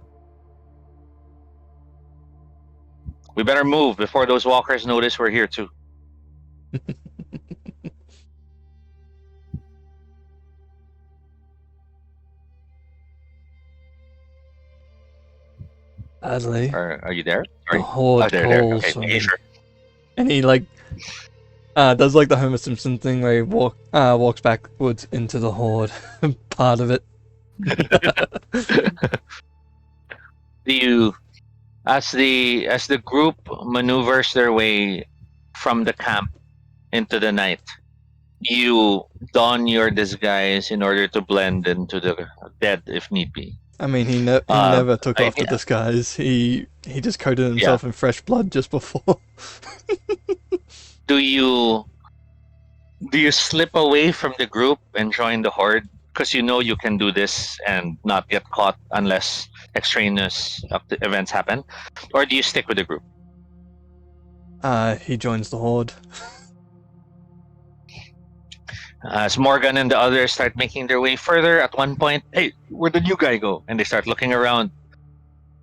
We better move before those walkers notice we're here too. Adley. Are you there? Sorry. The horde calls Okay, for making me. sure. And he does like the Homer Simpson thing where he walks backwards into the horde. Part of it. As the group maneuvers their way from the camp into the night, you don your disguise in order to blend into the dead if need be. I mean, he never took off the disguise. He just coated himself in fresh blood just before. Do you slip away from the group and join the horde? Because you know you can do this and not get caught unless extraneous events happen, or do you stick with the group? He joins the horde. As Morgan and the others start making their way further, at one point, hey, where'd the new guy go? And they start looking around.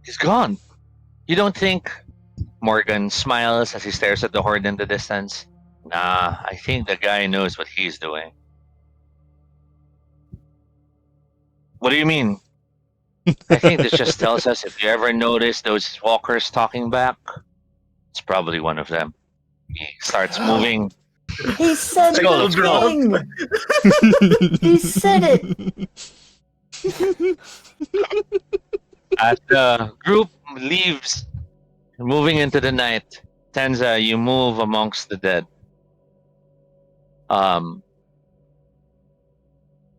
He's gone. You don't think? Morgan smiles as he stares at the horde in the distance. Nah, I think the guy knows what he's doing. What do you mean? I think this just tells us if you ever notice those walkers talking back, it's probably one of them. He starts moving. He said the thing! He said it! As the group leaves, moving into the night, Tenza, you move amongst the dead.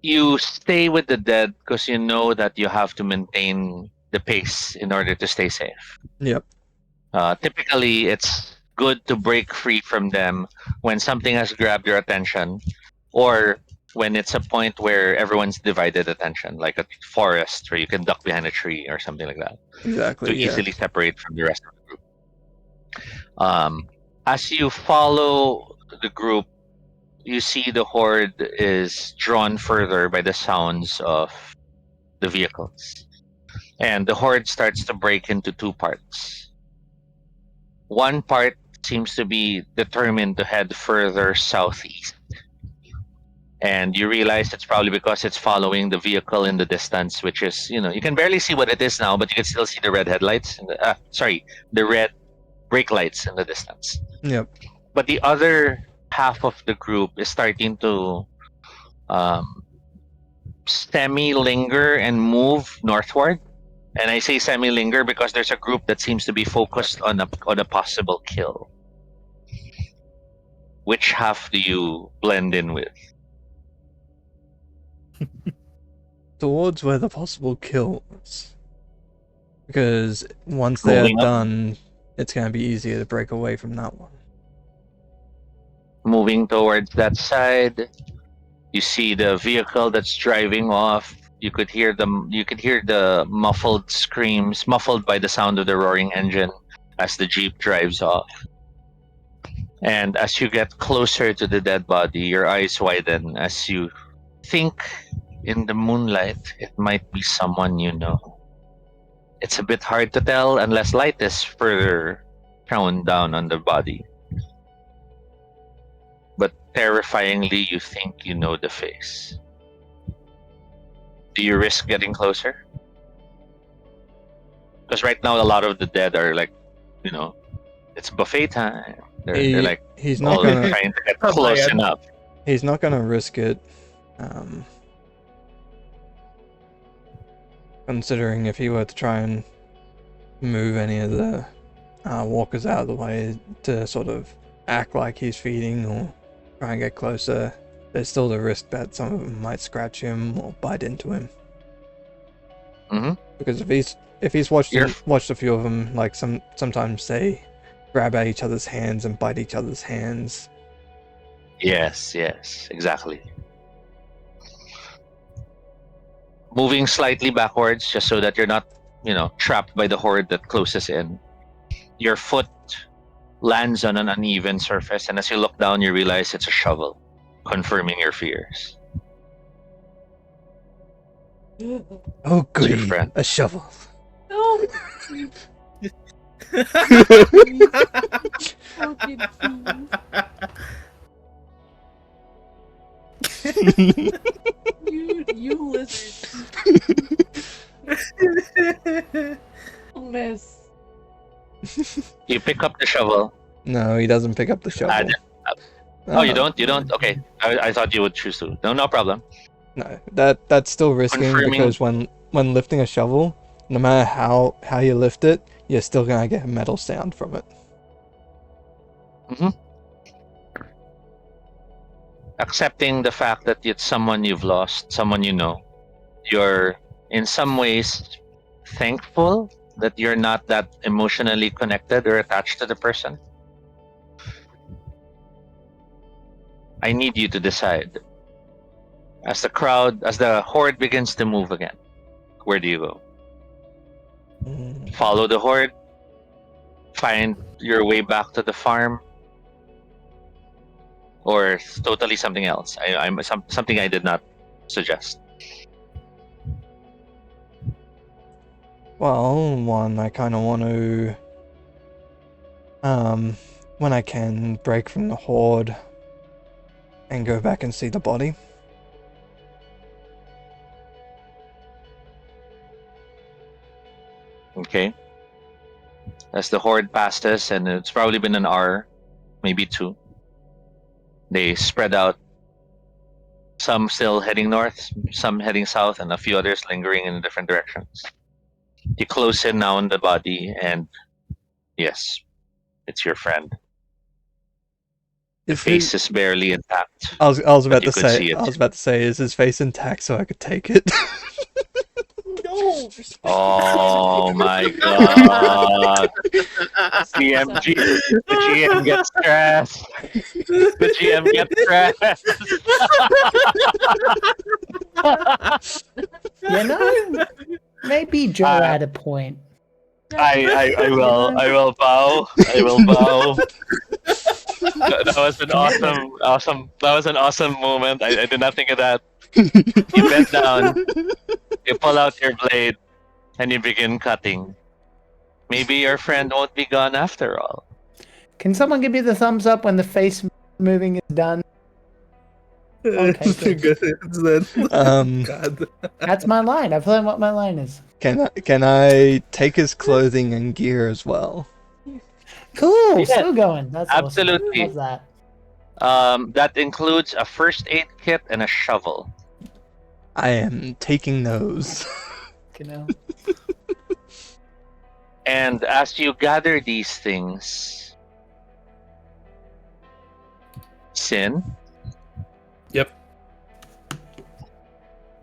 You stay with the dead because you know that you have to maintain the pace in order to stay safe. Yep. Typically, it's good to break free from them when something has grabbed your attention, or when it's a point where everyone's divided attention, like a forest where you can duck behind a tree or something like that. Exactly. To easily separate from the rest of the group. As you follow the group, you see the horde is drawn further by the sounds of the vehicles. And the horde starts to break into two parts. One part seems to be determined to head further southeast. And you realize it's probably because it's following the vehicle in the distance, which is, you can barely see what it is now, but you can still see the red headlights. The red brake lights in the distance. Yep. But the other half of the group is starting to semi-linger and move northward. And I say semi-linger because there's a group that seems to be focused on a possible kill. Which half do you blend in with? Towards where the possible kill is. Because once they're done, it's going to be easier to break away from that one. Moving towards that side, you see the vehicle that's driving off. You could hear the muffled screams, muffled by the sound of the roaring engine as the Jeep drives off. And as you get closer to the dead body, your eyes widen as you think in the moonlight it might be someone you know. It's a bit hard to tell unless light is further thrown down on the body. But terrifyingly, you think you know the face. Do you risk getting closer? Because right now a lot of the dead are like, it's buffet time. They're like he's not gonna trying to get close enough. He's not gonna risk it. Considering if he were to try and move any of the walkers out of the way to sort of act like he's feeding or try and get closer, there's still the risk that some of them might scratch him or bite into him. Mm-hmm. Because if he's watched You're- watched a few of them, like sometimes they grab at each other's hands and bite each other's hands. Yes, exactly. Moving slightly backwards just so that you're not, trapped by the horde that closes in. Your foot lands on an uneven surface, and as you look down, you realize it's a shovel, confirming your fears. Oh, It's your goody, friend. a shovel. No. Broken feet. You lizard. Mess. You pick up the shovel. No, he doesn't pick up the shovel. Oh, you don't? You don't? Okay. I thought you would choose to. No problem. No, that's still risking Confirming. because when lifting a shovel, no matter how you lift it, you're still gonna get a metal sound from it. Mm-hmm. Accepting the fact that it's someone you've lost, someone you know. You're in some ways thankful that you're not that emotionally connected or attached to the person. I need you to decide. As the horde begins to move again, where do you go? Follow the horde? Find your way back to the farm? Or totally something else? Something I did not suggest. Well, one, I kind of want to, when I can, break from the horde and go back and see the body. Okay. As the horde passes, and it's probably been an hour, maybe two, they spread out. Some still heading north, some heading south, and a few others lingering in different directions. You close in now on the body, and yes, it's your friend. The face is barely intact. I was about you to could say. see it. I was about to say, is his face intact so I could take it? No. Oh my god. CMG. The GM gets stressed. The GM gets stressed. Maybe Joe had a point. I will bow. I will bow. That was an awesome moment. I did not think of that. You bend down, you pull out your blade, and you begin cutting. Maybe your friend won't be gone after all. Can someone give me the thumbs up when the face moving is done? Okay, good. God. That's my line. I've learned what my line is. Can I take his clothing and gear as well? Cool. Yeah, Still going. That's absolutely. Awesome. Love that. That includes a first aid kit and a shovel. I am taking those. And as you gather these things, Sin? Yep.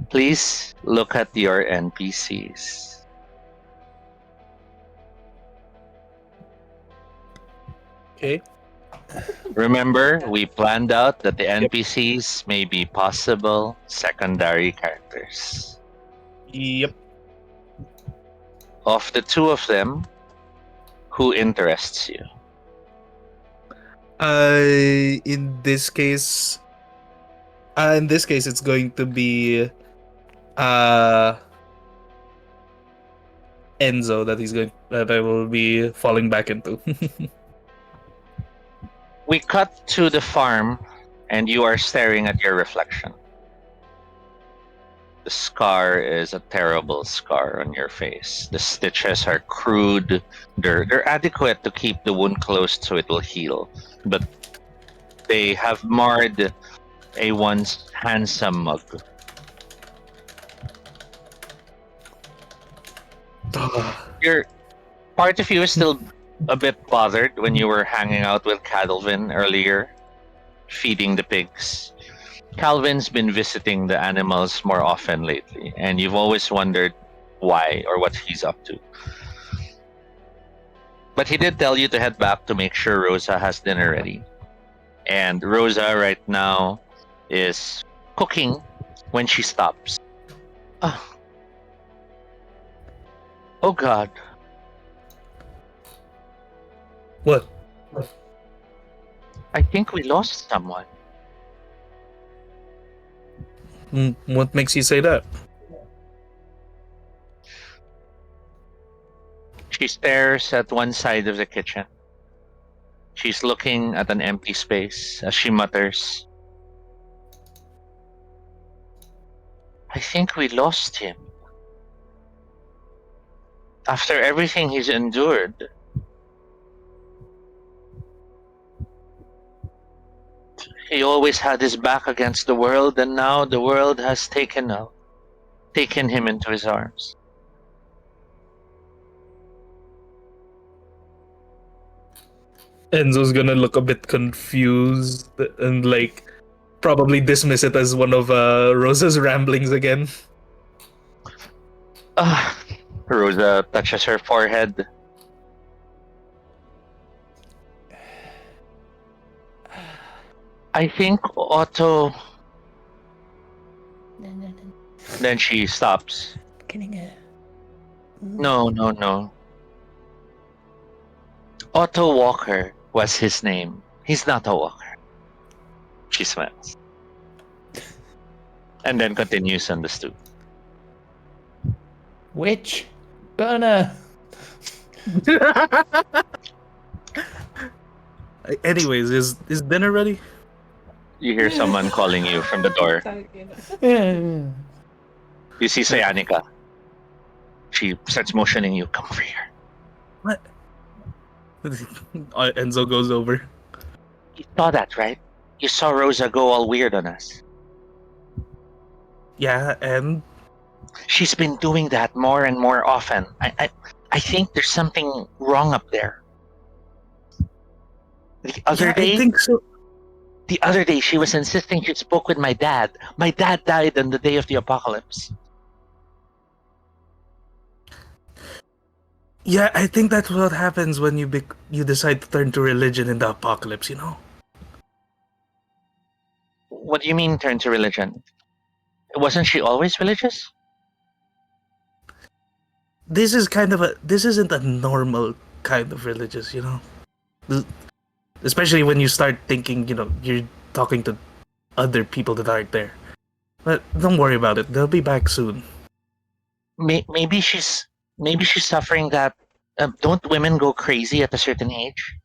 Please look at your NPCs. Okay. Remember, we planned out that the NPCs may be possible secondary characters. Yep. Of the two of them, who interests you? In this case, it's going to be Enzo that I will be falling back into. We cut to the farm, and you are staring at your reflection. The scar is a terrible scar on your face. The stitches are crude. They're adequate to keep the wound closed so it will heal, but they have marred a once handsome mug. Your part of you is still a bit bothered when you were hanging out with Calvin earlier, feeding the pigs. Calvin's been visiting the animals more often lately, and you've always wondered why or what he's up to. But he did tell you to head back to make sure Rosa has dinner ready. And Rosa right now is cooking when she stops. Ah. Oh God. What? I think we lost someone. What makes you say that? She stares at one side of the kitchen. She's looking at an empty space as she mutters, I think we lost him. After everything he's endured. He always had his back against the world, and now the world has taken him into his arms. Enzo's gonna look a bit confused and like probably dismiss it as one of Rosa's ramblings again. Rosa touches her forehead. I think Otto. Then she stops. No. Otto Walker was his name. He's not a walker. She smiles. And then continues on the stoop. Witch burner. Anyways, is dinner ready? You hear someone calling you from the door. You see Sayanika. She starts motioning you. Come over here. What? Enzo goes over. You saw that, right? You saw Rosa go all weird on us. Yeah, and she's been doing that more and more often. I think there's something wrong up there. The other day, I think so. The other day, she was insisting she spoke with my dad. My dad died on the day of the apocalypse. Yeah, I think that's what happens when you decide to turn to religion in the apocalypse, you know? What do you mean turn to religion? Wasn't she always religious? This isn't a normal kind of religious, you know? Especially when you start thinking, you know, you're talking to other people that aren't there. But don't worry about it. They'll be back soon. Maybe she's suffering that. Don't women go crazy at a certain age?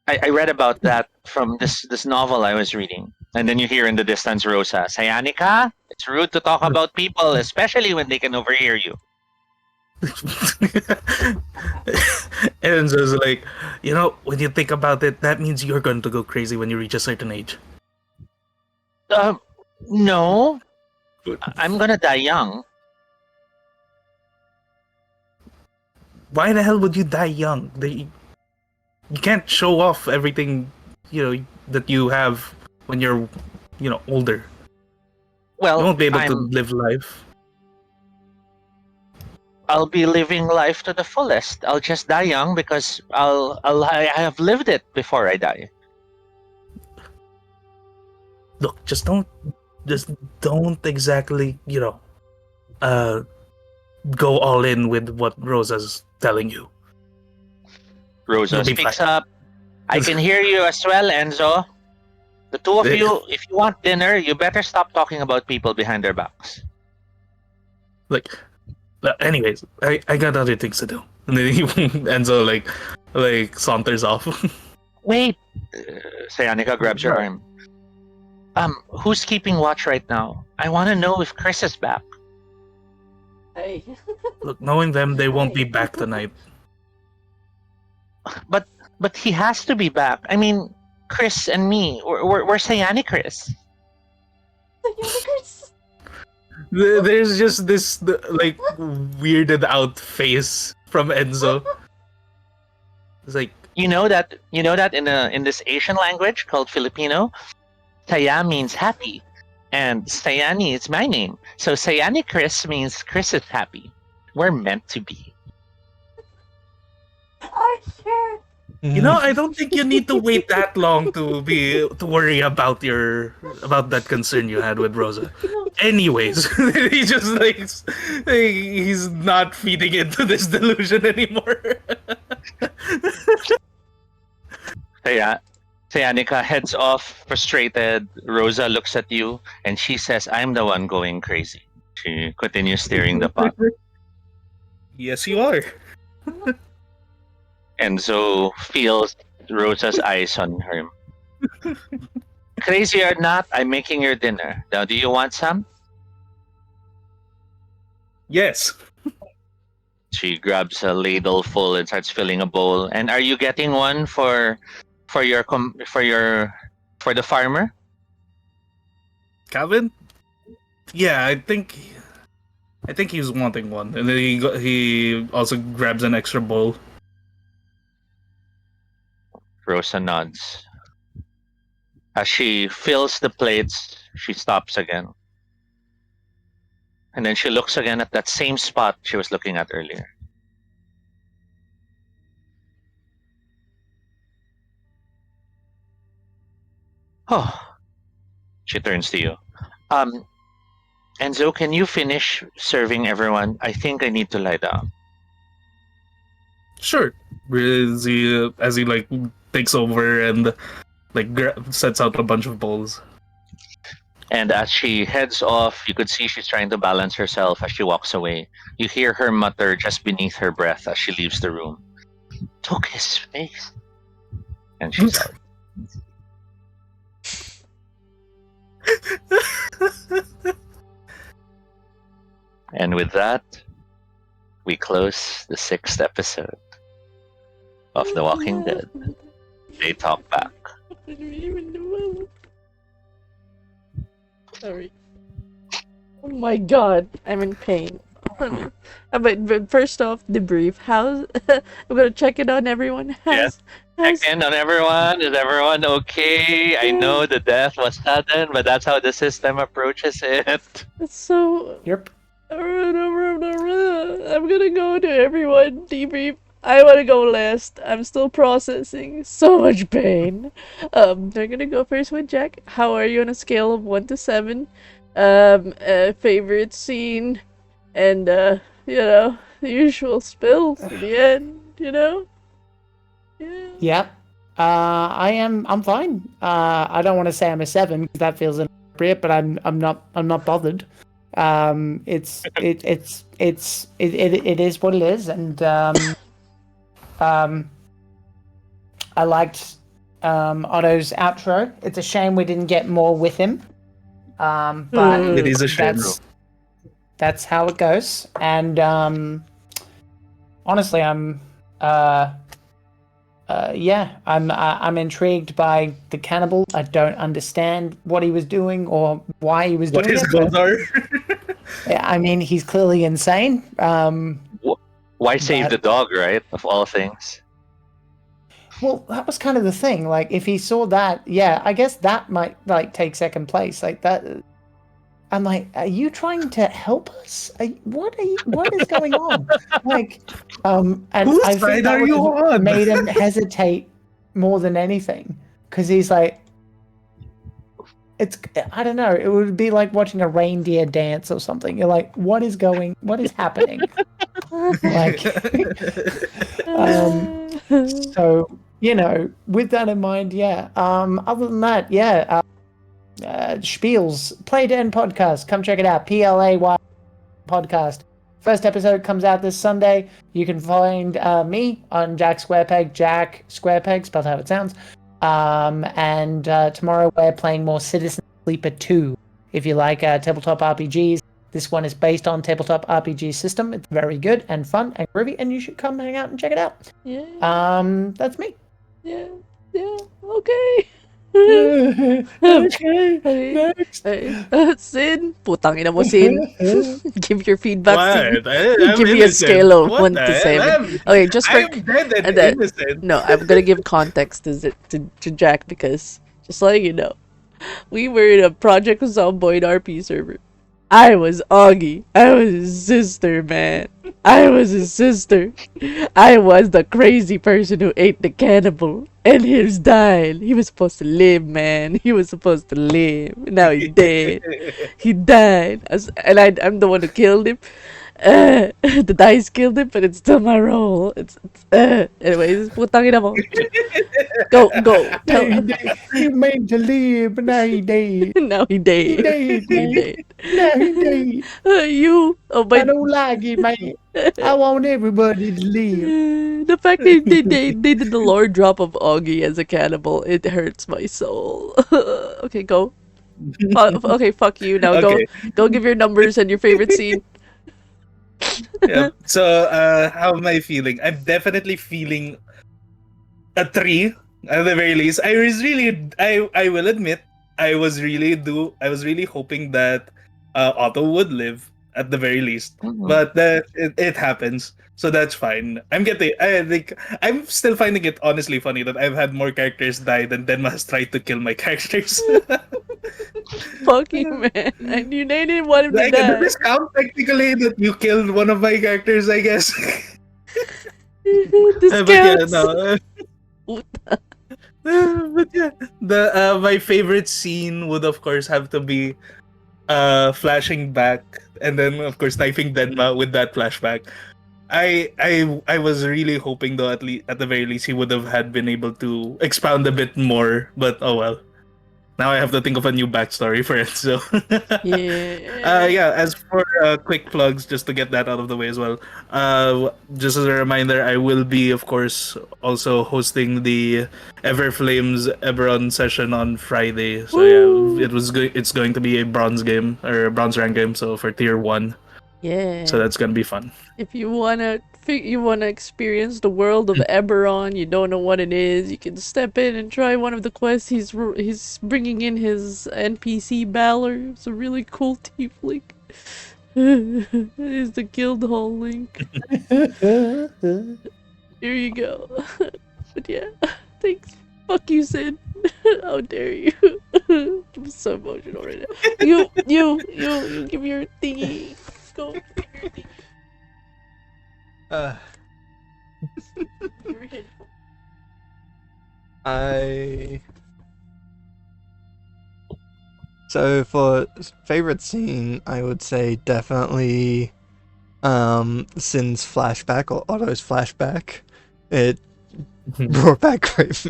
I read about that from this novel I was reading. And then you hear in the distance Rosa, Sayanika, it's rude to talk about people, especially when they can overhear you. And so it's like, you know, when you think about it, that means you're going to go crazy when you reach a certain age. No. I'm gonna die young. Why the hell would you die young? You can't show off everything, you know, that you have when you're, you know, older. Well, you won't be able to live life. I'll be living life to the fullest. I'll just die young because I have lived it before I die. Look, just don't exactly, you know, go all in with what Rosa's telling you. Rosa speaks up. I can hear you as well, Enzo. The two of you, if you want dinner, you better stop talking about people behind their backs. Like, anyways, I got other things to do. And then Enzo like saunters off. Wait, Sayanika grabs your arm. Who's keeping watch right now? I want to know if Chris is back. Hey. Look, knowing them, they won't be back tonight. But he has to be back. I mean, Chris and me, we're Sayani Chris. There's just this like weirded out face from Enzo. It's like, you know that in this Asian language called Filipino, Saya means happy, And Sayani is my name. So Sayani Chris means Chris is happy. We're meant to be. Oh, sure. You know, I don't think you need to wait that long to worry about that concern you had with Rosa. Anyways, he just he's not feeding into this delusion anymore. Sayanika heads off, frustrated. Rosa looks at you and she says, I'm the one going crazy. She continues stirring the pot. Yes, you are. Enzo feels Rosa's eyes on him. Crazy or not, I'm making your dinner. Now, do you want some? Yes. She grabs a ladle full and starts filling a bowl. And are you getting one for the farmer? Calvin? Yeah, I think he's wanting one, and then he also grabs an extra bowl. Rosa nods. As she fills the plates, she stops again. And then she looks again at that same spot she was looking at earlier. Oh. She turns to you. Enzo, can you finish serving everyone? I think I need to lie down. Sure. As he takes over and sets out a bunch of bowls. And as she heads off, you could see she's trying to balance herself as she walks away. You hear her mutter just beneath her breath as she leaves the room. Took his face. And she's out. And with that, we close the 6th episode of The Walking Dead. They talk back. Sorry. Oh my god, I'm in pain. But first off, debrief. How's I'm gonna check it on everyone. Yes. Check in on everyone. Is everyone okay? I know the death was sudden, but that's how the system approaches it. So. Yep. I'm gonna go to everyone. Debrief. I wanna go last. I'm still processing so much pain. I'm gonna go first with Jack. How are you on a scale of 1 to 7? Favorite scene, and the usual spills at the end. Yeah. Yep. I'm fine. I don't want to say I'm a 7 because that feels inappropriate, but I'm not bothered. It is what it is, and I liked Otto's outro. It's a shame we didn't get more with him. But it is a shame. That's how it goes. And honestly, I'm intrigued by the cannibal. I don't understand what he was doing or why he was doing it. What his goals are. I mean, he's clearly insane. Why save the dog, right? Of all things. Well, that was kind of the thing. Like, if he saw that, yeah, I guess that might take second place. Like that. I'm like, are you trying to help us? What is going on? And whose I think that are you on? made him hesitate more than anything, because he's like, I don't know. It would be like watching a reindeer dance or something. You're like, what is happening? So with that in mind, yeah. Other than that, yeah. Spiels Play Den podcast. Come check it out. PLAY podcast. First episode comes out this Sunday. You can find me on Jack Squarepeg. Jack Squarepeg, spelled how it sounds. And tomorrow we're playing more Citizen Sleeper 2. If you like tabletop RPGs, this one is based on tabletop RPG system. It's very good and fun and groovy, and you should come hang out and check it out. Yeah. That's me. Yeah. Okay. Okay. Next. Sin, putang ina mo, Sin. Give your feedback. What? Give me a scale of 1 to 7. Okay, just for innocent. No, I'm gonna give context to Jack, because just letting you know. We were in a Project Zomboid RP server. I was Augie. I was his sister, man. I was his sister. I was the crazy person who ate the cannibal. And he's died. He was supposed to live, man. He was supposed to live. Now he's dead. He died. I'm the one who killed him. The dice killed him, but it's still my role. Anyways, putang ina mo. Go. Tell He meant to live, but now he dead. Now he dead. He dead. Now he dead. You. Oh my. I don't like it, man. I want everybody to live. The fact they did the lore drop of Augie as a cannibal, it hurts my soul. Okay, go. Okay, fuck you. Now Okay. go give your numbers and your favorite scene. Yeah. So, how am I feeling? I'm definitely feeling a 3 at the very least. I will admit, I was really hoping that Otto would live at the very least. Mhm. But it happens. So that's fine. I think I'm still finding it honestly funny that I've had more characters die than Denma has tried to kill my characters. Fuck you, man. You didn't want him to Like, die. does this count technically that you killed one of my characters, I guess? This But yeah, counts. no. But yeah, my favorite scene would of course have to be flashing back and then of course knifing Denma with that flashback. I was really hoping though at the very least he would have had been able to expound a bit more, but oh well. Now I have to think of a new backstory for it. So Yeah. as for quick plugs, just to get that out of the way as well. Just as a reminder, I will be, of course, also hosting the Everflames Eberron session on Friday. So Woo! yeah, it's going to be a bronze game or a bronze rank game. So for tier 1, Yeah. so that's gonna be fun. If you wanna experience the world of Eberron, you don't know what it is, you can step in and try one of the quests. He's bringing in his NPC Balor. It's a really cool tiefling. Here's the guild hall link. Here you go. But yeah, thanks. Fuck you, Sid. How dare you? I'm so emotional right now. You give me your thingy. Go. Give me your thingy. Your headphone. So for favorite scene, I would say definitely Sin's flashback or Otto's flashback. It brought back great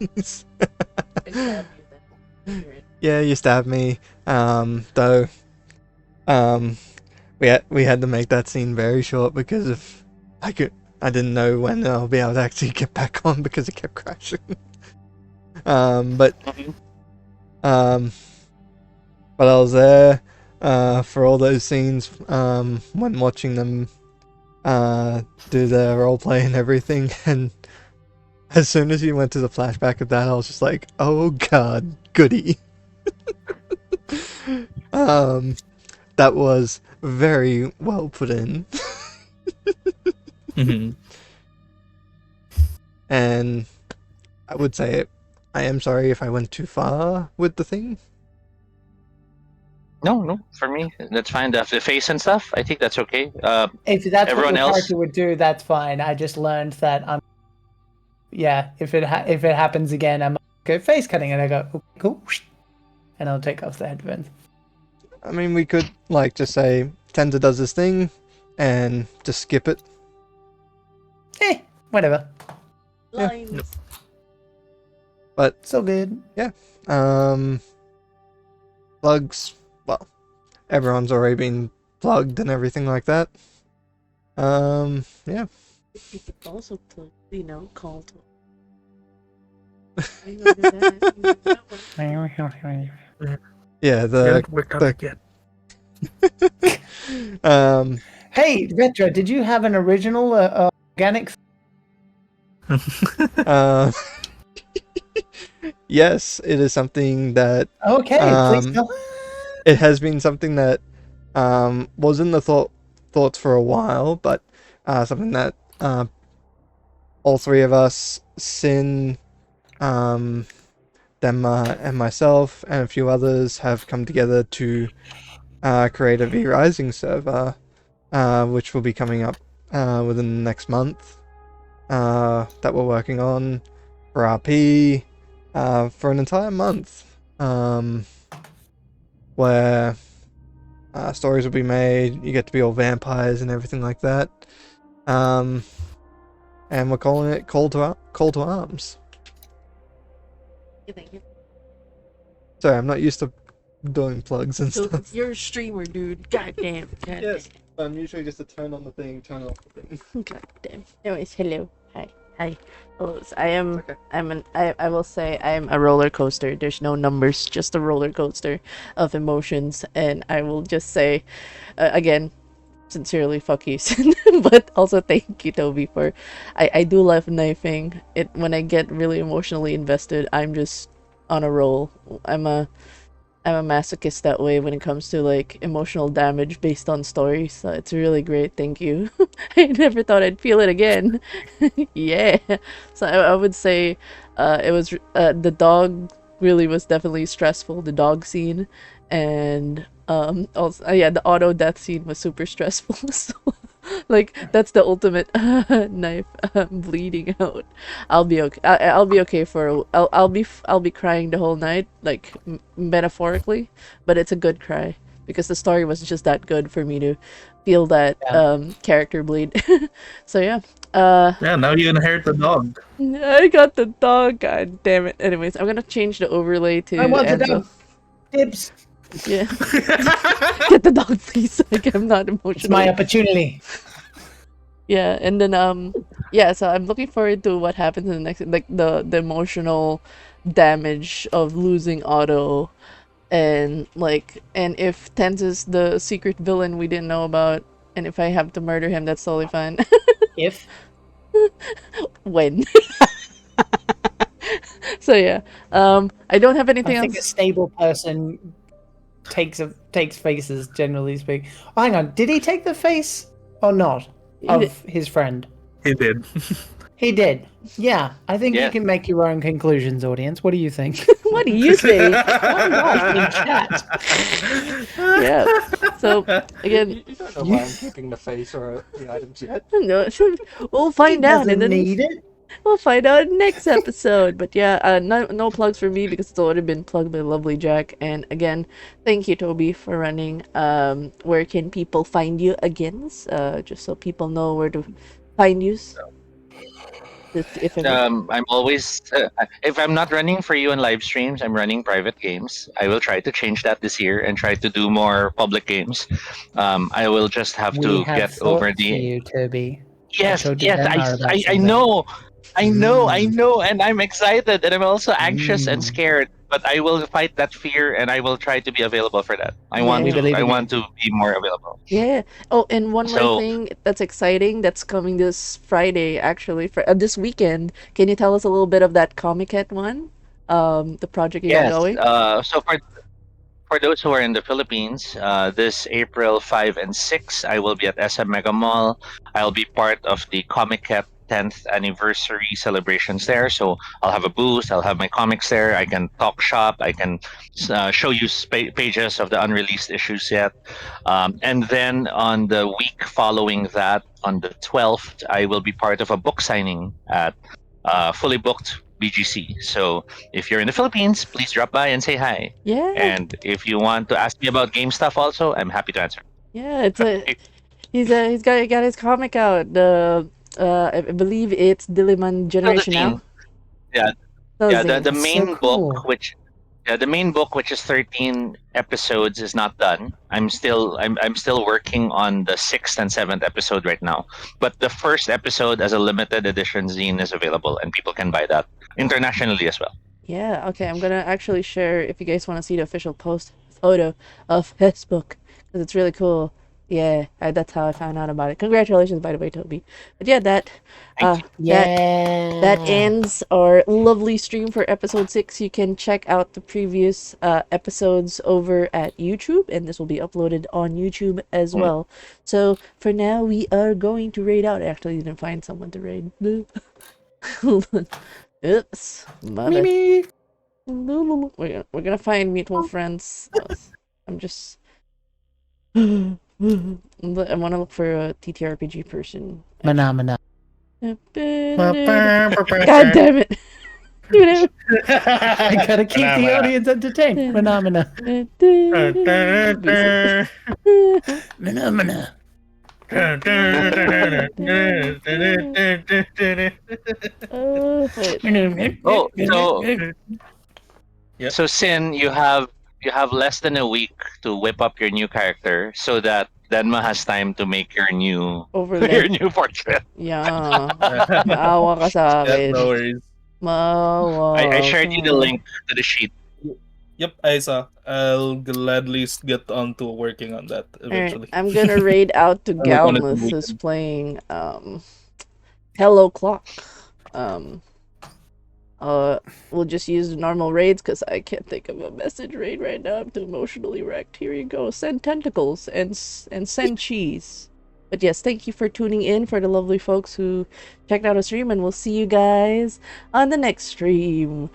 memories. Yeah, you stabbed me. Though we had to make that scene very short because if I didn't know when I'll be able to actually get back on because it kept crashing. But I was there for all those scenes when watching them do the roleplay and everything, and as soon as you went to the flashback of that, I was just like, oh god, goody. That was very well put in. And I would say I am sorry if I went too far with the thing. No, for me that's fine. The face and stuff, I think that's okay. If that's what Everyone your else? character would do, that's fine. I just learned that if it happens again, I'm go face cutting, and I go okay, cool, and I'll take off the headphones. I mean, we could like just say Tenza does this thing, and just skip it. Whatever. Lines. But So good. plugs. Well, everyone's already been plugged and everything like that. Yeah. You could also plug, call to. I know that one. Yeah, We're coming yet. Hey, Retro, did you have an original organic? Yes, it is something that Okay, please tell. it has been something that was in the thoughts for a while, but something that all three of us, Sin, Denma and myself and a few others have come together to create a V Rising server, which will be coming up within the next month. That we're working on for RP for an entire month, where stories will be made. You get to be all vampires and everything like that. And we're calling it Call to Arms. Thank you. Sorry, I'm not used to doing plugs and So stuff. you're a streamer, dude. God damn. God Yes, I'm usually just to turn on the thing, turn off the thing. damn. God damn. Anyways, hello. Hi. Hi. Hello. So I am. Okay. I will say I am a roller coaster. There's no numbers, just a roller coaster of emotions, and I will just say, again, sincerely, fuck you, but also thank you, Toby, for. I do love knifing. It when I get really emotionally invested, I'm just on a roll. I'm a masochist that way when it comes to like emotional damage based on stories. So it's really great. Thank you. I never thought I'd feel it again. Yeah. So I would say it was the dog really was definitely stressful. The dog scene and also yeah, the auto death scene was super stressful. So like that's the ultimate knife bleeding out. I'll be okay. I'll be okay for. I'll be crying the whole night, like metaphorically, but it's a good cry because the story was just that good for me to feel that character bleed. So yeah. Yeah, now you inherit the dog. I got the dog. God damn it. Anyways, I'm gonna change the overlay to I want the Enzo. dog. Dibs. Yeah. Get the dog, please. Like I'm not emotional. It's my opportunity. Yeah, and then yeah, so I'm looking forward to what happens in the next, like the emotional damage of losing Otto, and like, and if Tenz is the secret villain we didn't know about, and if I have to murder him, that's totally fine. If when. So yeah, I don't have anything I think a else. stable person takes faces, generally speaking. Oh, hang on, did he take the face or not of his friend? He did. He did. Yeah, I think you Yeah. can make your own conclusions, audience. What do you think? What do you think? in chat. Yeah. So again, You don't know why I'm keeping the face or the items yet. no, we'll find He out in doesn't the need it. We'll find out next episode. But yeah, no plugs for me because it's already been plugged by lovely Jack. And again, thank you, Toby, for running. Where can people find you again? Just so people know where to find you. If ever. I'm always if I'm not running for you on live streams, I'm running private games. I will try to change that this year and try to do more public games. I will just have We to have get over thought for the you, Toby. yes, told yes. Denmar about I something. know, I Mm. know, and I'm excited, and I'm also anxious and Mm. scared. But I will fight that fear, and I will try to be available for that. I Yeah. want We to. believe I in you. want to be more available. Yeah. Oh, and one more So thing that's exciting that's coming this Friday, actually, for this weekend. Can you tell us a little bit of that Comic-Con one? The project you got yes. going? So for those who are in the Philippines, this April 5 and 6, I will be at SM Mega Mall. I'll be part of the Comic Cat 10th anniversary celebrations there. So I'll have a booth, I'll have my comics there. I can talk shop, I can show you pages of the unreleased issues yet. And then on the week following that, on the 12th, I will be part of a book signing at Fully Booked BGC. So if you're in the Philippines, please drop by and say hi. Yeah. And if you want to ask me about game stuff also, I'm happy to answer. Yeah, it's a he's got his comic out. The I believe it's Diliman Generation now. Yeah, So yeah. zine. The That's main so cool. book, the main book, which is 13 episodes, is not done. I'm still working on the 6th and 7th episode right now. But the first episode, as a limited edition zine, is available, and people can buy that internationally as well. Yeah, okay, I'm gonna actually share if you guys want to see the official post photo of his book because it's really cool. Yeah, that's how I found out about it. Congratulations, by the way, Toby. But yeah, that Yeah. that ends our lovely stream for episode 6. You can check out the previous episodes over at YouTube, and this will be uploaded on YouTube as well. So for now, we are going to raid out. I actually didn't find someone to raid. Hold on. Oops, mother. Mimi. We're gonna find mutual friends. I'm just. I want to look for a TTRPG person. Mana. God damn it! I gotta keep the audience entertained. Mana. Mana. Oh, so Yep. so Sin, you have less than a week to whip up your new character so that Denma has time to make your new Overlay. your new portrait. Yeah. Maawa ka sa Yeah, akin. no worries. Maawa I shared you the ka. link to the sheet. Yep, I saw. I'll gladly get on to working on that Alright, eventually. I'm gonna raid out to work on it the Galmus, who's weekend. playing Hello Clock. We'll just use normal raids because I can't think of a message raid right now. I'm too emotionally wrecked. Here you go. Send tentacles and send cheese. But yes, thank you for tuning in, for the lovely folks who checked out our stream, and we'll see you guys on the next stream.